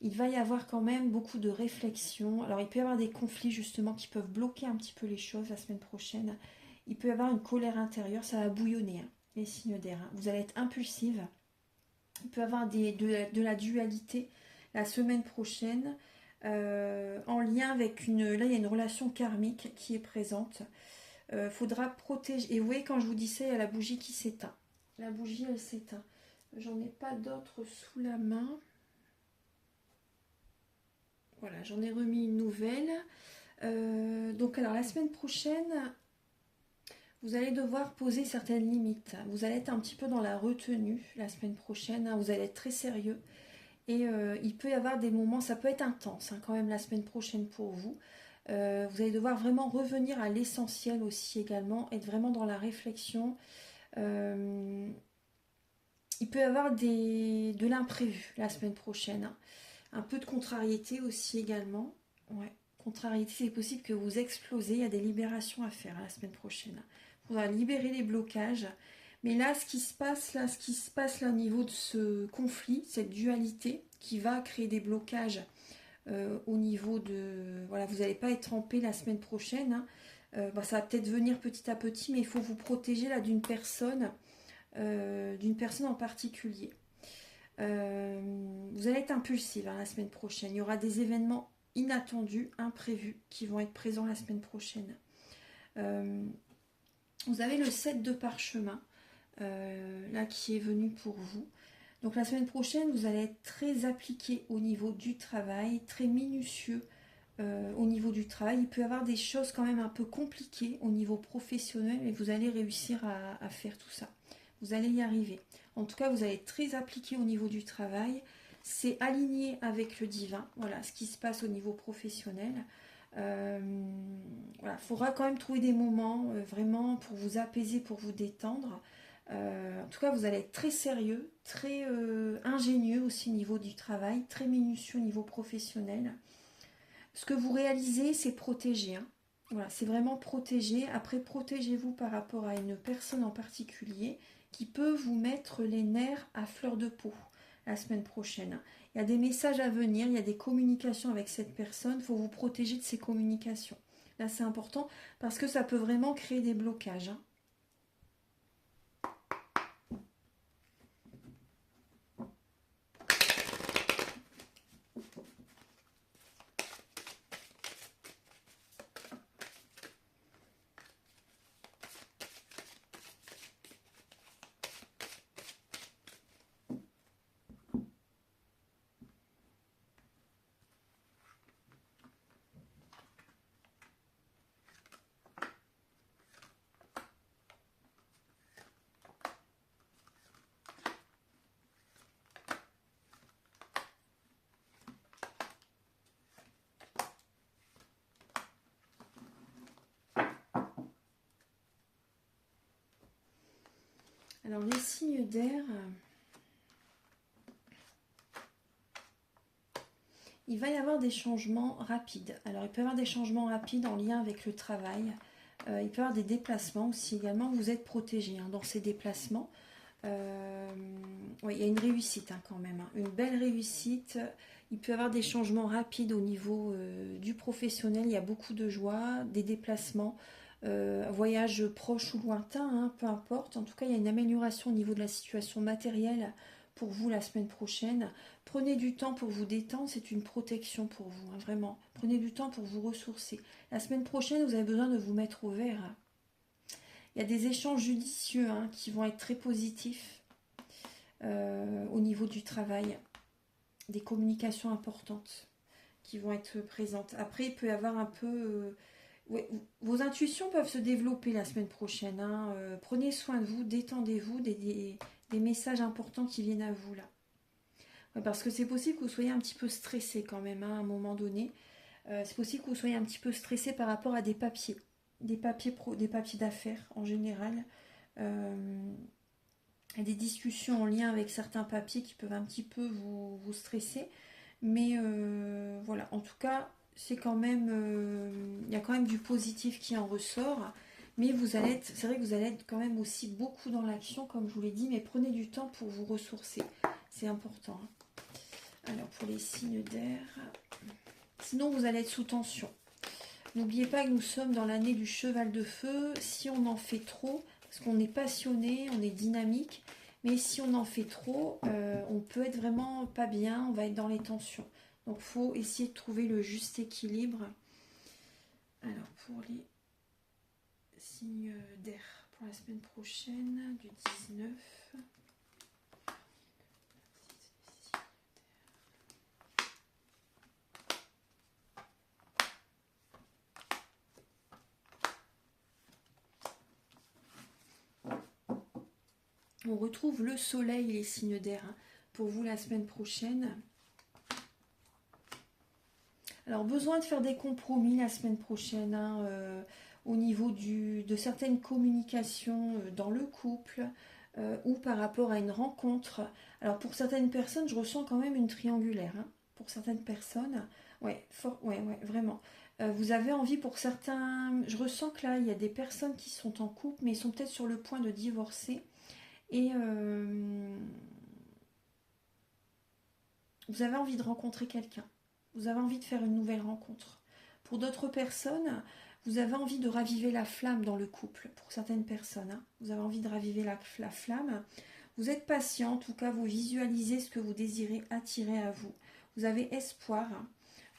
il va y avoir quand même beaucoup de réflexion. Alors il peut y avoir des conflits justement qui peuvent bloquer un petit peu les choses la semaine prochaine. Il peut y avoir une colère intérieure, ça va bouillonner, hein, les signes d'air. Hein. Vous allez être impulsive. Il peut y avoir de la dualité la semaine prochaine en lien avec une... Là, il y a une relation karmique qui est présente. Faudra protéger. Et vous voyez, quand je vous dis ça, il y a la bougie qui s'éteint. La bougie, elle s'éteint. J'en ai pas d'autres sous la main. Voilà, j'en ai remis une nouvelle. Donc, alors, la semaine prochaine, vous allez devoir poser certaines limites. Vous allez être un petit peu dans la retenue la semaine prochaine. Hein, vous allez être très sérieux. Et il peut y avoir des moments, ça peut être intense hein, quand même la semaine prochaine pour vous. Vous allez devoir vraiment revenir à l'essentiel aussi également, être vraiment dans la réflexion. Il peut y avoir de l'imprévu la semaine prochaine. Hein. Un peu de contrariété aussi également. Ouais. Contrariété, c'est possible que vous explosez. Il y a des libérations à faire la semaine prochaine. Il faudra libérer les blocages. Mais là, ce qui se passe là au niveau de ce conflit, cette dualité qui va créer des blocages au niveau de... Voilà, vous n'allez pas être trempé la semaine prochaine. Hein. Ça va peut-être venir petit à petit, mais il faut vous protéger là d'une personne en particulier. Vous allez être impulsive hein, la semaine prochaine. Il y aura des événements inattendus, imprévus, qui vont être présents la semaine prochaine. Vous avez le 7 de parchemin, là, qui est venu pour vous. Donc la semaine prochaine, vous allez être très appliqué au niveau du travail, très minutieux au niveau du travail. Il peut y avoir des choses quand même un peu compliquées au niveau professionnel, mais vous allez réussir à faire tout ça. Vous allez y arriver. En tout cas, vous allez être très appliqué au niveau du travail. C'est aligné avec le divin. Voilà ce qui se passe au niveau professionnel. Voilà, il faudra quand même trouver des moments vraiment pour vous apaiser, pour vous détendre. En tout cas, vous allez être très sérieux, très ingénieux aussi au niveau du travail, très minutieux au niveau professionnel. Ce que vous réalisez, c'est protéger. Hein. Voilà, c'est vraiment protéger. Après, protégez-vous par rapport à une personne en particulier qui peut vous mettre les nerfs à fleur de peau la semaine prochaine. Il y a des messages à venir, il y a des communications avec cette personne. Il faut vous protéger de ces communications. Là, c'est important parce que ça peut vraiment créer des blocages. Hein. Alors, les signes d'air, il va y avoir des changements rapides. Alors, il peut y avoir des changements rapides en lien avec le travail. Il peut y avoir des déplacements aussi également. Vous êtes protégé hein, dans ces déplacements. Oui, il y a une réussite hein, quand même. Hein. Une belle réussite. Il peut y avoir des changements rapides au niveau du professionnel. Il y a beaucoup de joie, des déplacements. Voyage proche ou lointain, hein, peu importe. En tout cas, il y a une amélioration au niveau de la situation matérielle pour vous la semaine prochaine. Prenez du temps pour vous détendre, c'est une protection pour vous, hein, vraiment. Prenez du temps pour vous ressourcer. La semaine prochaine, vous avez besoin de vous mettre au vert. Il y a des échanges judicieux hein, qui vont être très positifs au niveau du travail. Des communications importantes qui vont être présentes. Après, il peut y avoir un peu... ouais, vos intuitions peuvent se développer la semaine prochaine. Hein. Prenez soin de vous, détendez-vous, des messages importants qui viennent à vous là. Ouais, parce que c'est possible que vous soyez un petit peu stressé quand même hein, à un moment donné. C'est possible que vous soyez un petit peu stressé par rapport à des papiers. Des papiers d'affaires en général. Des discussions en lien avec certains papiers qui peuvent un petit peu vous stresser. Mais voilà, en tout cas, c'est quand même, il y a quand même du positif qui en ressort. Mais vous allez être, c'est vrai que vous allez être quand même aussi beaucoup dans l'action, comme je vous l'ai dit, mais prenez du temps pour vous ressourcer. C'est important. Hein. Alors, pour les signes d'air, sinon vous allez être sous tension. N'oubliez pas que nous sommes dans l'année du cheval de feu. Si on en fait trop, parce qu'on est passionné, on est dynamique, mais si on en fait trop, on peut être vraiment pas bien, on va être dans les tensions. Donc, il faut essayer de trouver le juste équilibre. Alors, pour les signes d'air, pour la semaine prochaine, du 19... On retrouve le soleil et les signes d'air pour vous la semaine prochaine. Alors, besoin de faire des compromis la semaine prochaine au niveau de certaines communications dans le couple ou par rapport à une rencontre. Alors, pour certaines personnes, je ressens quand même une triangulaire. Pour certaines personnes, ouais, vraiment. Vous avez envie pour certains... Je ressens que là, il y a des personnes qui sont en couple, mais ils sont peut-être sur le point de divorcer. Et vous avez envie de rencontrer quelqu'un. Vous avez envie de faire une nouvelle rencontre. Pour d'autres personnes, vous avez envie de raviver la flamme dans le couple. Pour certaines personnes, vous avez envie de raviver la flamme. Vous êtes patient, en tout cas, vous visualisez ce que vous désirez attirer à vous. Vous avez espoir.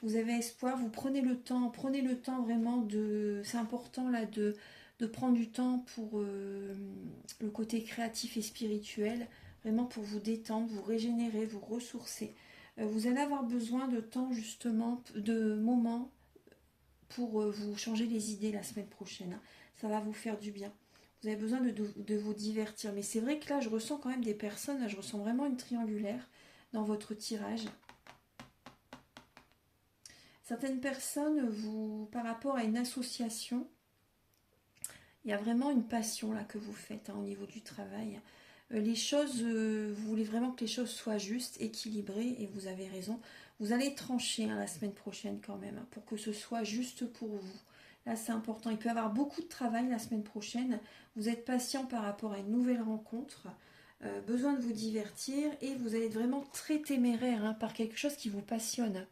Vous avez espoir, vous prenez le temps vraiment de... C'est important là de prendre du temps pour le côté créatif et spirituel, vraiment pour vous détendre, vous régénérer, vous ressourcer. Vous allez avoir besoin de temps justement, de moments pour vous changer les idées la semaine prochaine. Ça va vous faire du bien. Vous avez besoin de vous divertir. Mais c'est vrai que là, je ressens quand même des personnes, là, je ressens vraiment une triangulaire dans votre tirage. Certaines personnes, par rapport à une association, il y a vraiment une passion là que vous faites au niveau du travail. Les choses, vous voulez vraiment que les choses soient justes, équilibrées, et vous avez raison. Vous allez trancher la semaine prochaine quand même, pour que ce soit juste pour vous. Là, c'est important. Il peut y avoir beaucoup de travail la semaine prochaine. Vous êtes patient par rapport à une nouvelle rencontre. Besoin de vous divertir, et vous allez être vraiment très téméraire par quelque chose qui vous passionne.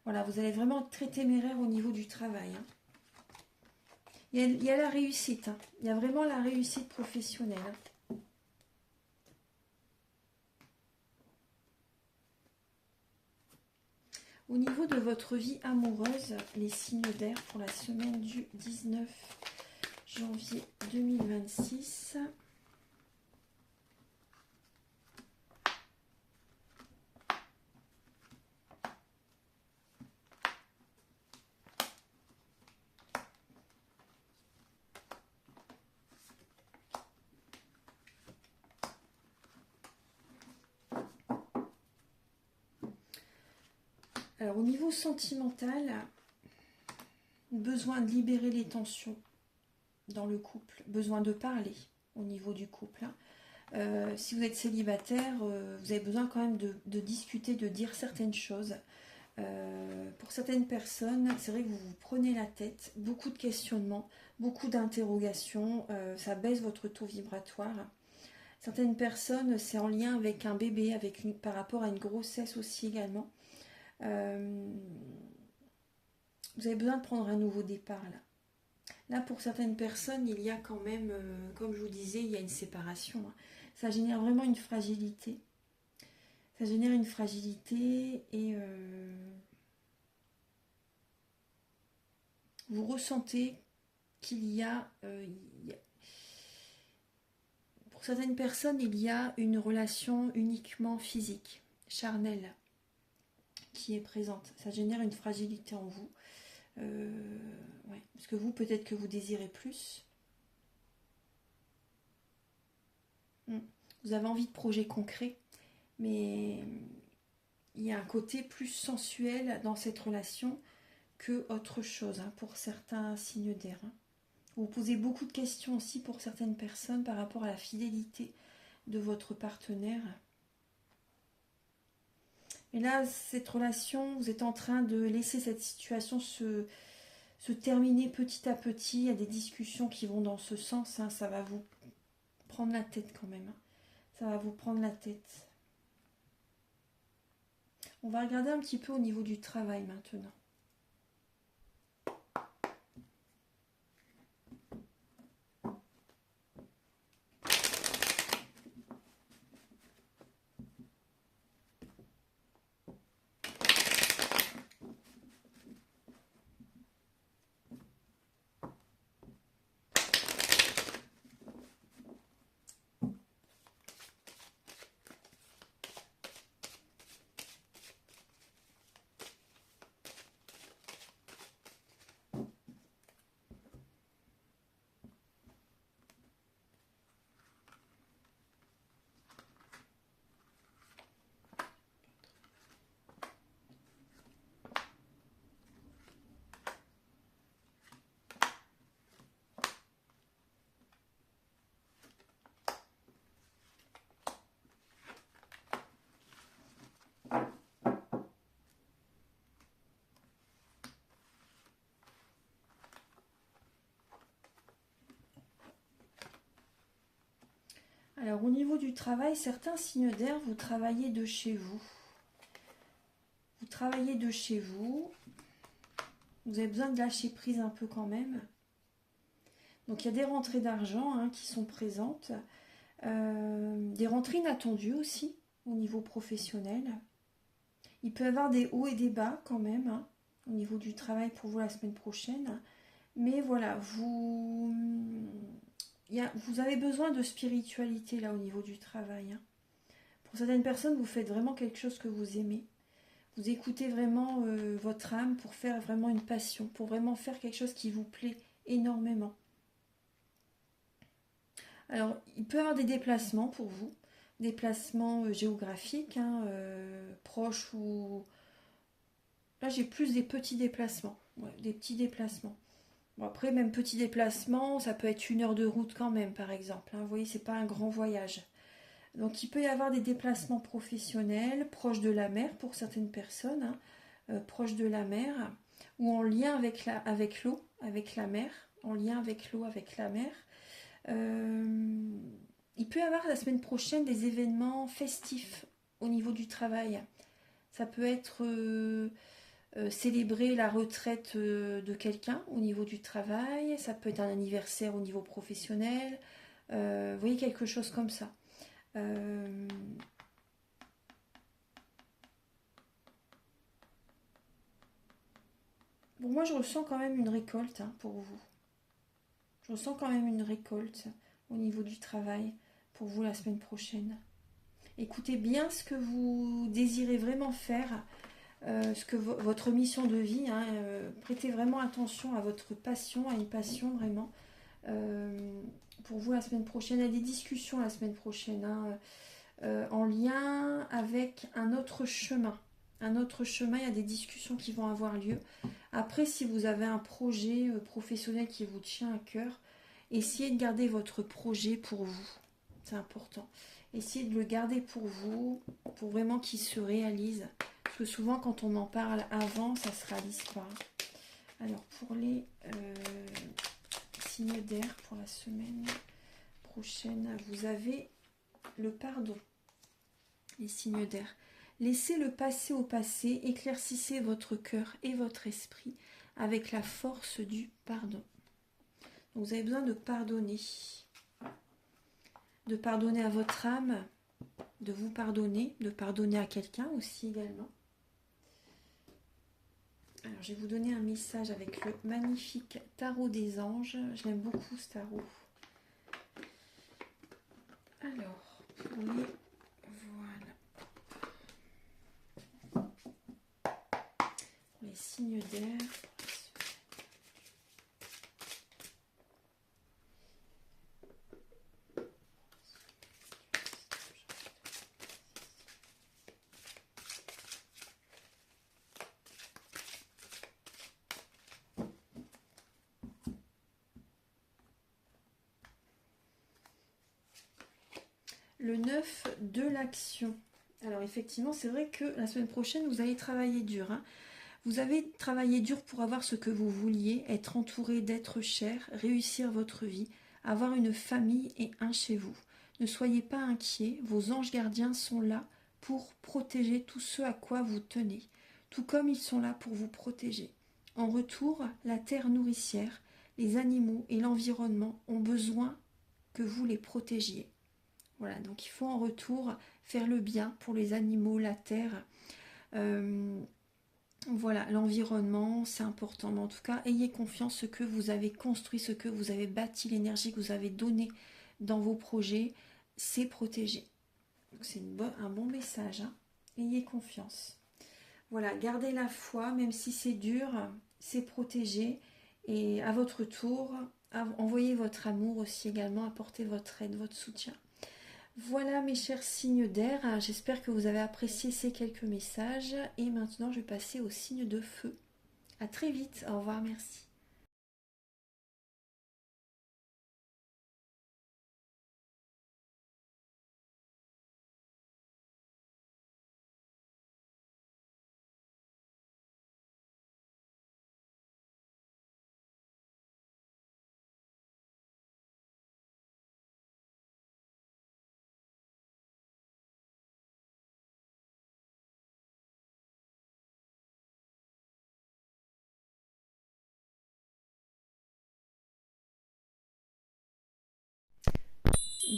Voilà, vous allez vraiment être très téméraire au niveau du travail. Il y a la réussite. Il y a vraiment la réussite professionnelle. Au niveau de votre vie amoureuse, les signes d'air pour la semaine du 19 janvier 2026. Alors, au niveau sentimental, besoin de libérer les tensions dans le couple, besoin de parler au niveau du couple. Si vous êtes célibataire, vous avez besoin quand même de discuter, de dire certaines choses. Pour certaines personnes, c'est vrai que vous vous prenez la tête, beaucoup de questionnements, beaucoup d'interrogations, ça baisse votre taux vibratoire. Certaines personnes, c'est en lien avec un bébé, par rapport à une grossesse aussi également. Vous avez besoin de prendre un nouveau départ là. Là, pour certaines personnes, il y a quand même, comme je vous disais, il y a une séparation. Ça génère vraiment une fragilité. Ça génère une fragilité et vous ressentez qu'il y a... pour certaines personnes, il y a une relation uniquement physique, charnelle, qui est présente. Ça génère une fragilité en vous. Ouais, parce que vous, peut-être que vous désirez plus. Vous avez envie de projets concrets, mais il y a un côté plus sensuel dans cette relation que autre chose pour certains signes d'air. Vous posez beaucoup de questions aussi pour certaines personnes par rapport à la fidélité de votre partenaire. Et là, cette relation, vous êtes en train de laisser cette situation se terminer petit à petit. Il y a des discussions qui vont dans ce sens. Ça va vous prendre la tête quand même. Ça va vous prendre la tête. On va regarder un petit peu au niveau du travail maintenant. Alors au niveau du travail, certains signes d'air, vous travaillez de chez vous. Vous travaillez de chez vous. Vous avez besoin de lâcher prise un peu quand même. Donc il y a des rentrées d'argent hein, qui sont présentes. Des rentrées inattendues aussi au niveau professionnel. Il peut y avoir des hauts et des bas quand même hein, au niveau du travail pour vous la semaine prochaine. Mais voilà, vous avez besoin de spiritualité là au niveau du travail. Hein. Pour certaines personnes, vous faites vraiment quelque chose que vous aimez. Vous écoutez vraiment votre âme pour faire vraiment une passion, pour vraiment faire quelque chose qui vous plaît énormément. Alors, il peut y avoir des déplacements pour vous, déplacements géographiques, hein, proches ou... Là, j'ai plus des petits déplacements, ouais, des petits déplacements. Bon, après, même petits déplacements, ça peut être 1 heure de route quand même, par exemple. Hein. Vous voyez, c'est pas un grand voyage. Donc, il peut y avoir des déplacements professionnels, proches de la mer pour certaines personnes, hein, proches de la mer, ou en lien avec l'eau, avec la mer, en lien avec l'eau, avec la mer. Il peut y avoir la semaine prochaine des événements festifs au niveau du travail. Ça peut être célébrer la retraite de quelqu'un au niveau du travail, ça peut être un anniversaire au niveau professionnel, vous voyez, quelque chose comme ça. Bon, moi je ressens quand même une récolte hein, pour vous. Je ressens quand même une récolte au niveau du travail pour vous la semaine prochaine. Écoutez bien ce que vous désirez vraiment faire, ce que votre mission de vie, hein, prêtez vraiment attention à votre passion, à une passion vraiment. Pour vous la semaine prochaine, il y a des discussions la semaine prochaine, hein, en lien avec un autre chemin. Un autre chemin, il y a des discussions qui vont avoir lieu. Après, si vous avez un projet professionnel qui vous tient à cœur, essayez de garder votre projet pour vous. C'est important. Essayez de le garder pour vous, pour vraiment qu'il se réalise. Parce que souvent, quand on en parle avant, ça ne se réalise pas. Alors, pour les signes d'air pour la semaine prochaine, vous avez le pardon. Les signes d'air. Laissez le passé au passé, éclaircissez votre cœur et votre esprit avec la force du pardon. Donc vous avez besoin de pardonner à votre âme, de vous pardonner, de pardonner à quelqu'un aussi également. Alors je vais vous donner un message avec le magnifique tarot des anges. Je l'aime beaucoup ce tarot. Alors, pour les... les signes d'air. Le 9 de l'action. Alors effectivement, c'est vrai que la semaine prochaine, vous allez travailler dur. Hein. Vous avez travaillé dur pour avoir ce que vous vouliez, être entouré d'êtres chers, réussir votre vie, avoir une famille et un chez vous. Ne soyez pas inquiets, vos anges gardiens sont là pour protéger tout ce à quoi vous tenez, tout comme ils sont là pour vous protéger. En retour, la terre nourricière, les animaux et l'environnement ont besoin que vous les protégiez. Voilà, donc il faut en retour faire le bien pour les animaux, la terre. Voilà, l'environnement, c'est important. Mais en tout cas, ayez confiance, ce que vous avez construit, ce que vous avez bâti, l'énergie que vous avez donnée dans vos projets, c'est protégé. C'est un bon message. Hein. Ayez confiance. Voilà, gardez la foi, même si c'est dur, c'est protégé. Et à votre tour, envoyez votre amour aussi également, apportez votre aide, votre soutien. Voilà mes chers signes d'air, j'espère que vous avez apprécié ces quelques messages. Et maintenant, je vais passer aux signes de feu. À très vite, au revoir, merci.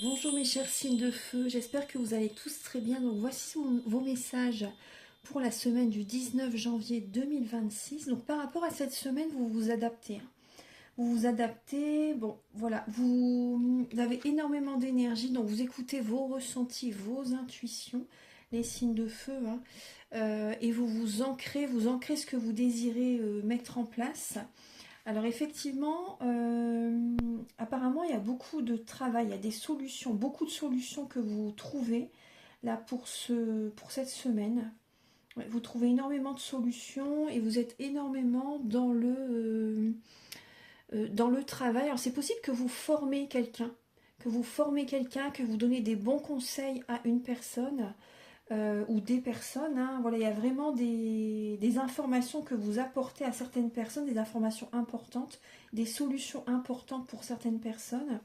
Bonjour mes chers signes de feu, j'espère que vous allez tous très bien. Donc voici vos messages pour la semaine du 19 janvier 2026. Donc par rapport à cette semaine, vous vous adaptez. Hein. Vous vous adaptez, bon voilà, vous avez énormément d'énergie, donc vous écoutez vos ressentis, vos intuitions, les signes de feu, hein, et vous ancrez ce que vous désirez mettre en place. Alors effectivement, apparemment il y a beaucoup de travail, il y a des solutions, beaucoup de solutions que vous trouvez là pour cette semaine. Ouais, vous trouvez énormément de solutions et vous êtes énormément dans le travail. Alors c'est possible que vous formez quelqu'un, que vous donnez des bons conseils à une personne ou des personnes. Hein. Voilà, il y a vraiment des informations que vous apportez à certaines personnes, des informations importantes, des solutions importantes pour certaines personnes.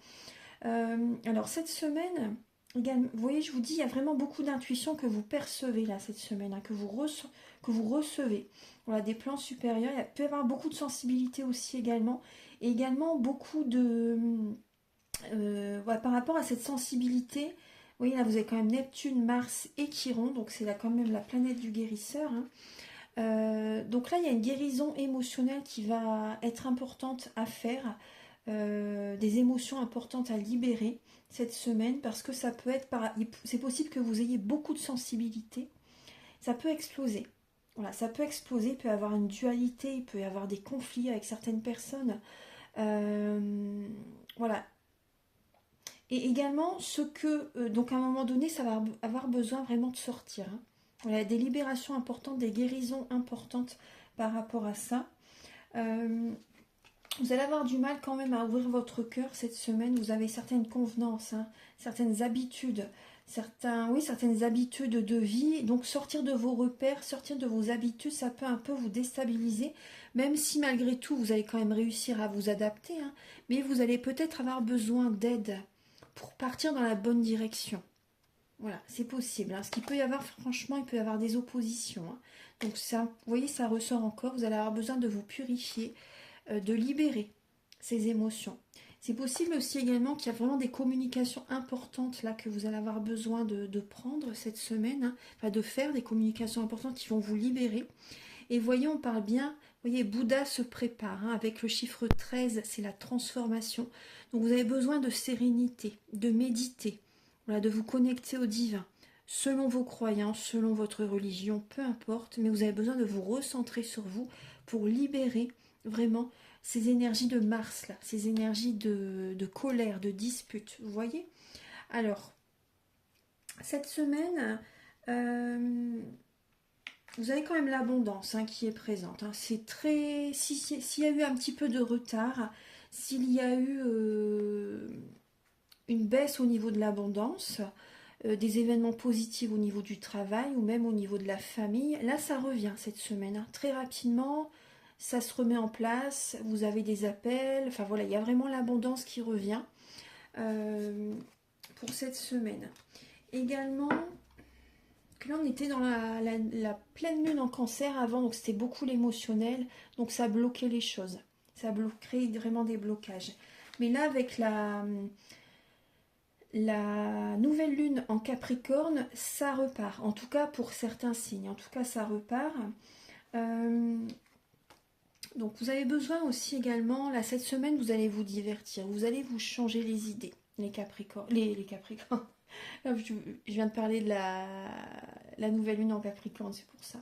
Alors cette semaine, également, vous voyez, je vous dis, il y a vraiment beaucoup d'intuition que vous percevez là cette semaine, hein, que vous recevez. Voilà, des plans supérieurs. Il peut y avoir beaucoup de sensibilité aussi également. Et également beaucoup de... voilà, par rapport à cette sensibilité, vous voyez là, vous avez quand même Neptune, Mars et Chiron, donc c'est là quand même la planète du guérisseur. Hein. Donc là, il y a une guérison émotionnelle qui va être importante à faire, des émotions importantes à libérer cette semaine, parce que ça peut être, c'est possible que vous ayez beaucoup de sensibilité, ça peut exploser. Voilà, ça peut exploser, il peut y avoir une dualité, il peut y avoir des conflits avec certaines personnes. Voilà. Et également, donc à un moment donné, ça va avoir besoin vraiment de sortir. Hein. Voilà, des libérations importantes, des guérisons importantes par rapport à ça. Vous allez avoir du mal quand même à ouvrir votre cœur cette semaine. Vous avez certaines convenances, hein, certaines habitudes, certaines habitudes de vie. Donc sortir de vos repères, sortir de vos habitudes, ça peut un peu vous déstabiliser. Même si malgré tout, vous allez quand même réussir à vous adapter. Hein, mais vous allez peut-être avoir besoin d'aide pour partir dans la bonne direction. Voilà, c'est possible. Hein. Ce qu'il peut y avoir, franchement, il peut y avoir des oppositions. Hein. Donc ça, vous voyez, ça ressort encore. Vous allez avoir besoin de vous purifier, de libérer ces émotions. C'est possible aussi également qu'il y a vraiment des communications importantes là que vous allez avoir besoin de prendre cette semaine. Hein. Enfin, de faire des communications importantes qui vont vous libérer. Et voyez, on parle bien, vous voyez, Bouddha se prépare, hein, avec le chiffre 13, c'est la transformation. Donc vous avez besoin de sérénité, de méditer, voilà, de vous connecter au divin, selon vos croyances, selon votre religion, peu importe, mais vous avez besoin de vous recentrer sur vous pour libérer vraiment ces énergies de Mars, là, ces énergies de colère, de dispute, vous voyez. Alors, cette semaine... vous avez quand même l'abondance, hein, qui est présente. Hein. C'est très. S'il y a eu un petit peu de retard, s'il y a eu une baisse au niveau de l'abondance, des événements positifs au niveau du travail ou même au niveau de la famille, là ça revient cette semaine. Hein. Très rapidement, ça se remet en place. Vous avez des appels. Enfin voilà, il y a vraiment l'abondance qui revient pour cette semaine. Également. Donc là, on était dans la pleine lune en cancer avant, donc c'était beaucoup l'émotionnel, donc ça bloquait les choses. Ça créait vraiment des blocages. Mais là, avec la nouvelle lune en Capricorne, ça repart. En tout cas, pour certains signes. En tout cas, ça repart. Euh, donc, vous avez besoin aussi également, là, cette semaine, vous allez vous divertir. Vous allez vous changer les idées, les Capricornes. Les Capricornes. Je viens de parler de la nouvelle lune en Capricorne, c'est pour ça.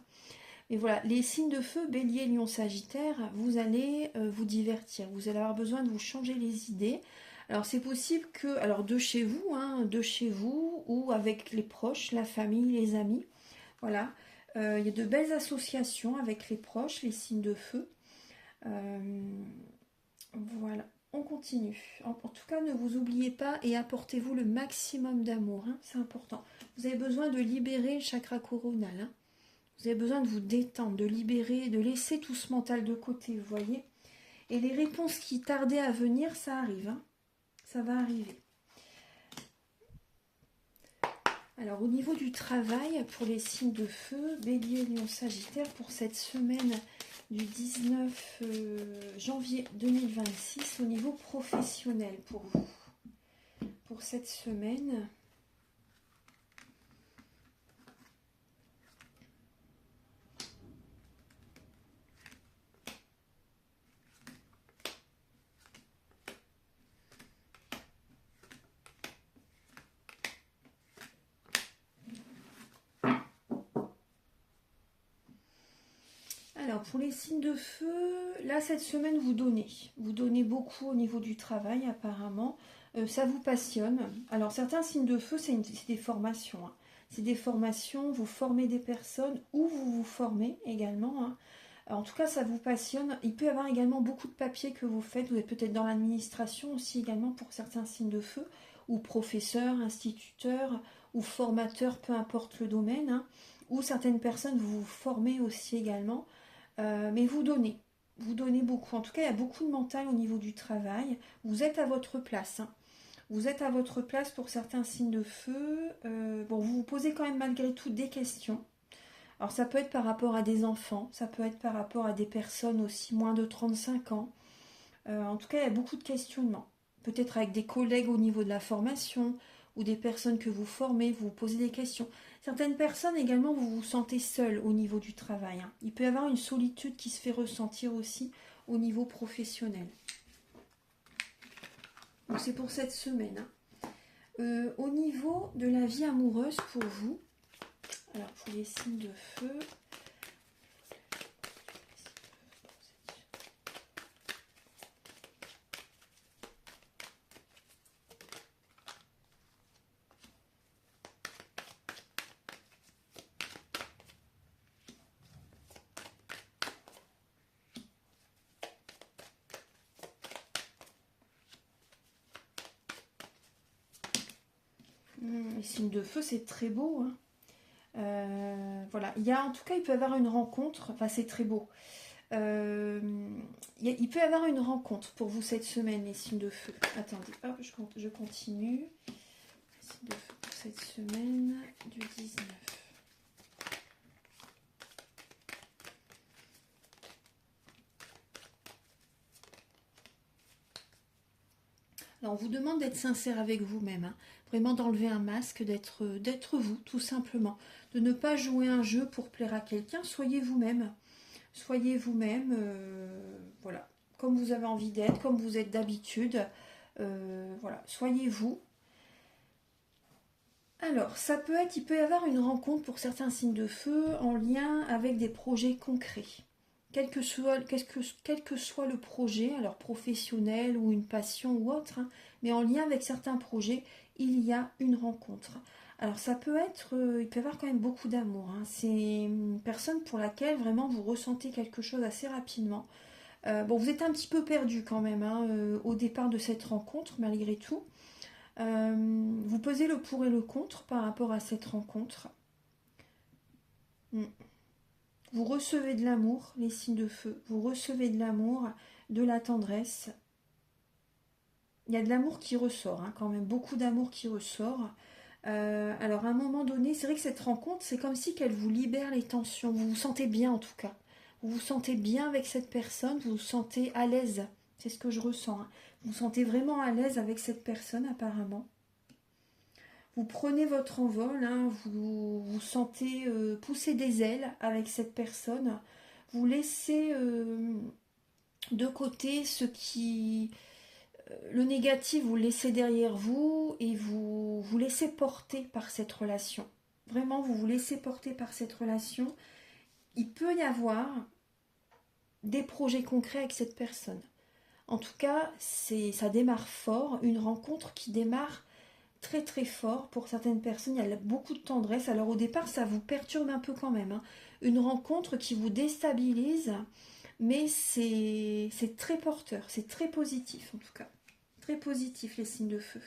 Mais voilà, les signes de feu, Bélier, Lion, Sagittaire, vous allez vous divertir. Vous allez avoir besoin de vous changer les idées. Alors c'est possible que, alors de chez vous, hein, de chez vous, ou avec les proches, la famille, les amis. Voilà, il y a de belles associations avec les proches, les signes de feu. Voilà, on continue. En tout cas, ne vous oubliez pas et apportez-vous le maximum d'amour, hein, c'est important. Vous avez besoin de libérer le chakra coronal. Hein. Vous avez besoin de vous détendre, de libérer, de laisser tout ce mental de côté, vous voyez. Et les réponses qui tardaient à venir, ça arrive. Hein. Ça va arriver. Alors, au niveau du travail, pour les signes de feu, Bélier, Lion, Sagittaire, pour cette semaine du 19 janvier 2026, au niveau professionnel pour vous. Pour cette semaine... Alors, pour les signes de feu, là, cette semaine, vous donnez. Vous donnez beaucoup au niveau du travail, apparemment. Ça vous passionne. Alors, certains signes de feu, c'est des formations. Hein. C'est des formations, vous formez des personnes ou vous vous formez également. Hein. En tout cas, ça vous passionne. Il peut y avoir également beaucoup de papiers que vous faites. Vous êtes peut-être dans l'administration aussi également pour certains signes de feu, ou professeur, instituteur, ou formateur, peu importe le domaine. Hein. Ou certaines personnes, vous vous formez aussi également. Mais vous donnez beaucoup. En tout cas, il y a beaucoup de mental au niveau du travail. Vous êtes à votre place. Hein. Vous êtes à votre place pour certains signes de feu. Bon, vous vous posez quand même malgré tout des questions. Alors ça peut être par rapport à des enfants, ça peut être par rapport à des personnes aussi moins de 35 ans. En tout cas, il y a beaucoup de questionnements. Peut-être avec des collègues au niveau de la formation ou des personnes que vous formez, vous vous posez des questions. Certaines personnes également, vous vous sentez seul au niveau du travail. Hein. Il peut y avoir une solitude qui se fait ressentir aussi au niveau professionnel. Donc c'est pour cette semaine. Hein. Au niveau de la vie amoureuse pour vous, alors pour les signes de feu, les signes de feu, c'est très beau. Hein. Voilà, en tout cas, il peut y avoir une rencontre. Enfin, c'est très beau. Il peut y avoir une rencontre pour vous cette semaine, les signes de feu. Attendez, hop, je continue. Les signes de feu pour cette semaine du 19. Alors, on vous demande d'être sincère avec vous-même, hein. Vraiment d'enlever un masque, d'être vous, tout simplement. De ne pas jouer un jeu pour plaire à quelqu'un, soyez vous-même. Soyez vous-même, voilà, comme vous avez envie d'être, comme vous êtes d'habitude. Voilà, soyez vous. Alors, il peut y avoir une rencontre pour certains signes de feu en lien avec des projets concrets. Quel que soit le projet, alors professionnel ou une passion ou autre, hein, mais en lien avec certains projets, il y a une rencontre. Alors ça peut être, il peut y avoir quand même beaucoup d'amour. Hein. C'est une personne pour laquelle vraiment vous ressentez quelque chose assez rapidement. Bon, vous êtes un petit peu perdu quand même hein, au départ de cette rencontre, malgré tout. Vous pesez le pour et le contre par rapport à cette rencontre. Vous recevez de l'amour, les signes de feu. Vous recevez de l'amour, de la tendresse. Il y a de l'amour qui ressort, hein, quand même, beaucoup d'amour qui ressort. Alors à un moment donné, c'est vrai que cette rencontre, c'est comme si qu'elle vous libère les tensions. Vous vous sentez bien en tout cas. Vous vous sentez bien avec cette personne, vous vous sentez à l'aise. C'est ce que je ressens, hein. Vous vous sentez vraiment à l'aise avec cette personne apparemment. Vous prenez votre envol, hein, vous sentez pousser des ailes avec cette personne. Vous laissez de côté ce qui... le négatif, vous le laissez derrière vous et vous vous laissez porter par cette relation. Vraiment, vous vous laissez porter par cette relation. Il peut y avoir des projets concrets avec cette personne. En tout cas, ça démarre fort, une rencontre qui démarre très très fort. Pour certaines personnes, il y a beaucoup de tendresse. Alors au départ, ça vous perturbe un peu quand même, hein. Une rencontre qui vous déstabilise, mais c'est très porteur, c'est très positif en tout cas. Très positif les signes de feu.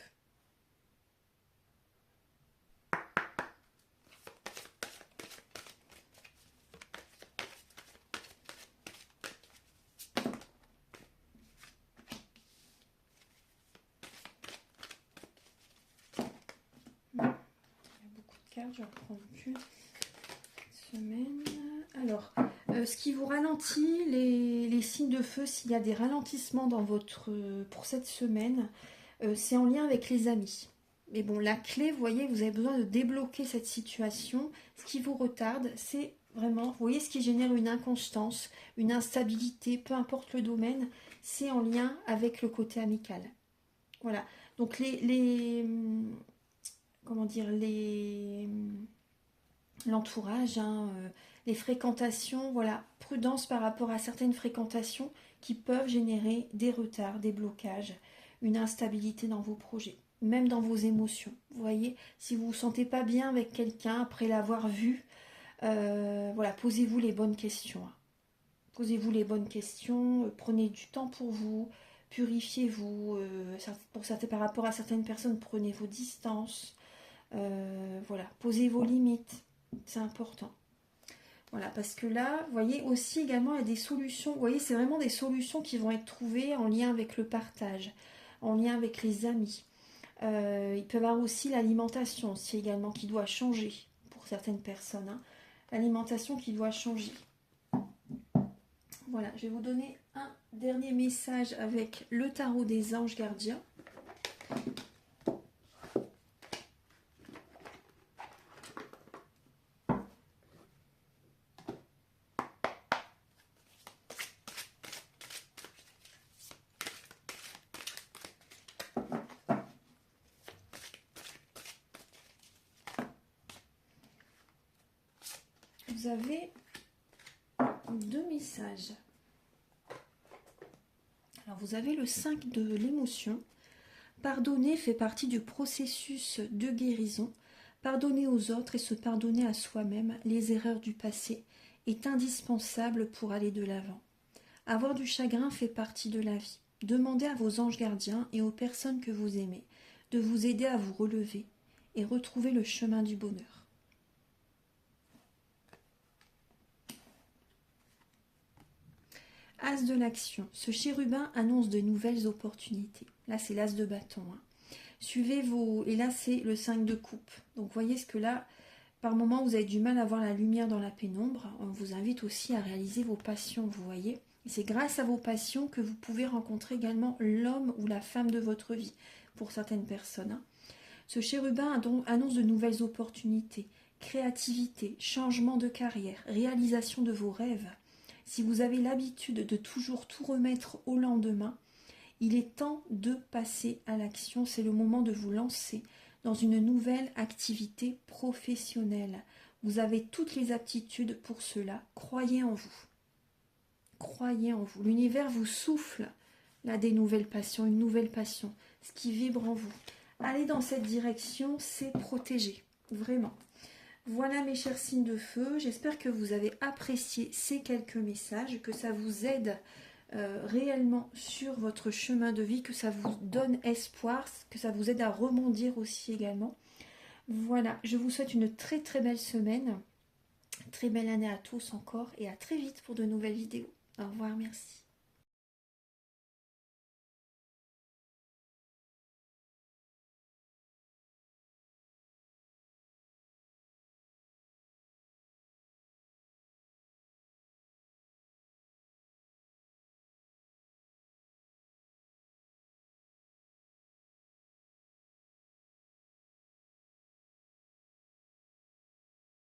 Il y a beaucoup de cartes, je vais reprendre plus. Semaine. Alors, ce qui vous ralentit, les signes de feu, s'il y a des ralentissements dans votre, pour cette semaine, c'est en lien avec les amis. Mais bon, la clé, vous voyez, vous avez besoin de débloquer cette situation. Ce qui vous retarde, c'est vraiment, vous voyez, ce qui génère une inconstance, une instabilité, peu importe le domaine, c'est en lien avec le côté amical. Voilà. Donc comment dire, l'entourage, hein, les fréquentations, voilà, prudence par rapport à certaines fréquentations qui peuvent générer des retards, des blocages, une instabilité dans vos projets, même dans vos émotions. Vous voyez, si vous ne vous sentez pas bien avec quelqu'un après l'avoir vu, voilà, posez-vous les bonnes questions, hein. Posez-vous les bonnes questions, prenez du temps pour vous, purifiez-vous, par rapport à certaines personnes, prenez vos distances, voilà, posez vos limites, c'est important. Voilà, parce que là, vous voyez aussi également, il y a des solutions, vous voyez, c'est vraiment des solutions qui vont être trouvées en lien avec le partage, en lien avec les amis. Il peut y avoir aussi l'alimentation, aussi également, qui doit changer pour certaines personnes, hein. L'alimentation qui doit changer. Voilà, je vais vous donner un dernier message avec le tarot des anges gardiens. Vous avez deux messages. Alors vous avez le 5 de l'émotion. Pardonner fait partie du processus de guérison. Pardonner aux autres et se pardonner à soi-même les erreurs du passé est indispensable pour aller de l'avant. Avoir du chagrin fait partie de la vie. Demandez à vos anges gardiens et aux personnes que vous aimez de vous aider à vous relever et retrouver le chemin du bonheur. As de l'action. Ce chérubin annonce de nouvelles opportunités. Là, c'est l'as de bâton, hein. Suivez vos... Et là, c'est le 5 de coupe. Donc, voyez ce que là, par moment, vous avez du mal à voir la lumière dans la pénombre. On vous invite aussi à réaliser vos passions, vous voyez. Et c'est grâce à vos passions que vous pouvez rencontrer également l'homme ou la femme de votre vie, pour certaines personnes, hein. Ce chérubin annonce de nouvelles opportunités, créativité, changement de carrière, réalisation de vos rêves. Si vous avez l'habitude de toujours tout remettre au lendemain, il est temps de passer à l'action. C'est le moment de vous lancer dans une nouvelle activité professionnelle. Vous avez toutes les aptitudes pour cela. Croyez en vous. Croyez en vous. L'univers vous souffle là des nouvelles passions, une nouvelle passion, ce qui vibre en vous. Allez dans cette direction, c'est protégé, vraiment. Voilà mes chers signes de feu, j'espère que vous avez apprécié ces quelques messages, que ça vous aide réellement sur votre chemin de vie, que ça vous donne espoir, que ça vous aide à rebondir aussi également. Voilà, je vous souhaite une très très belle semaine, très belle année à tous encore et à très vite pour de nouvelles vidéos. Au revoir, merci.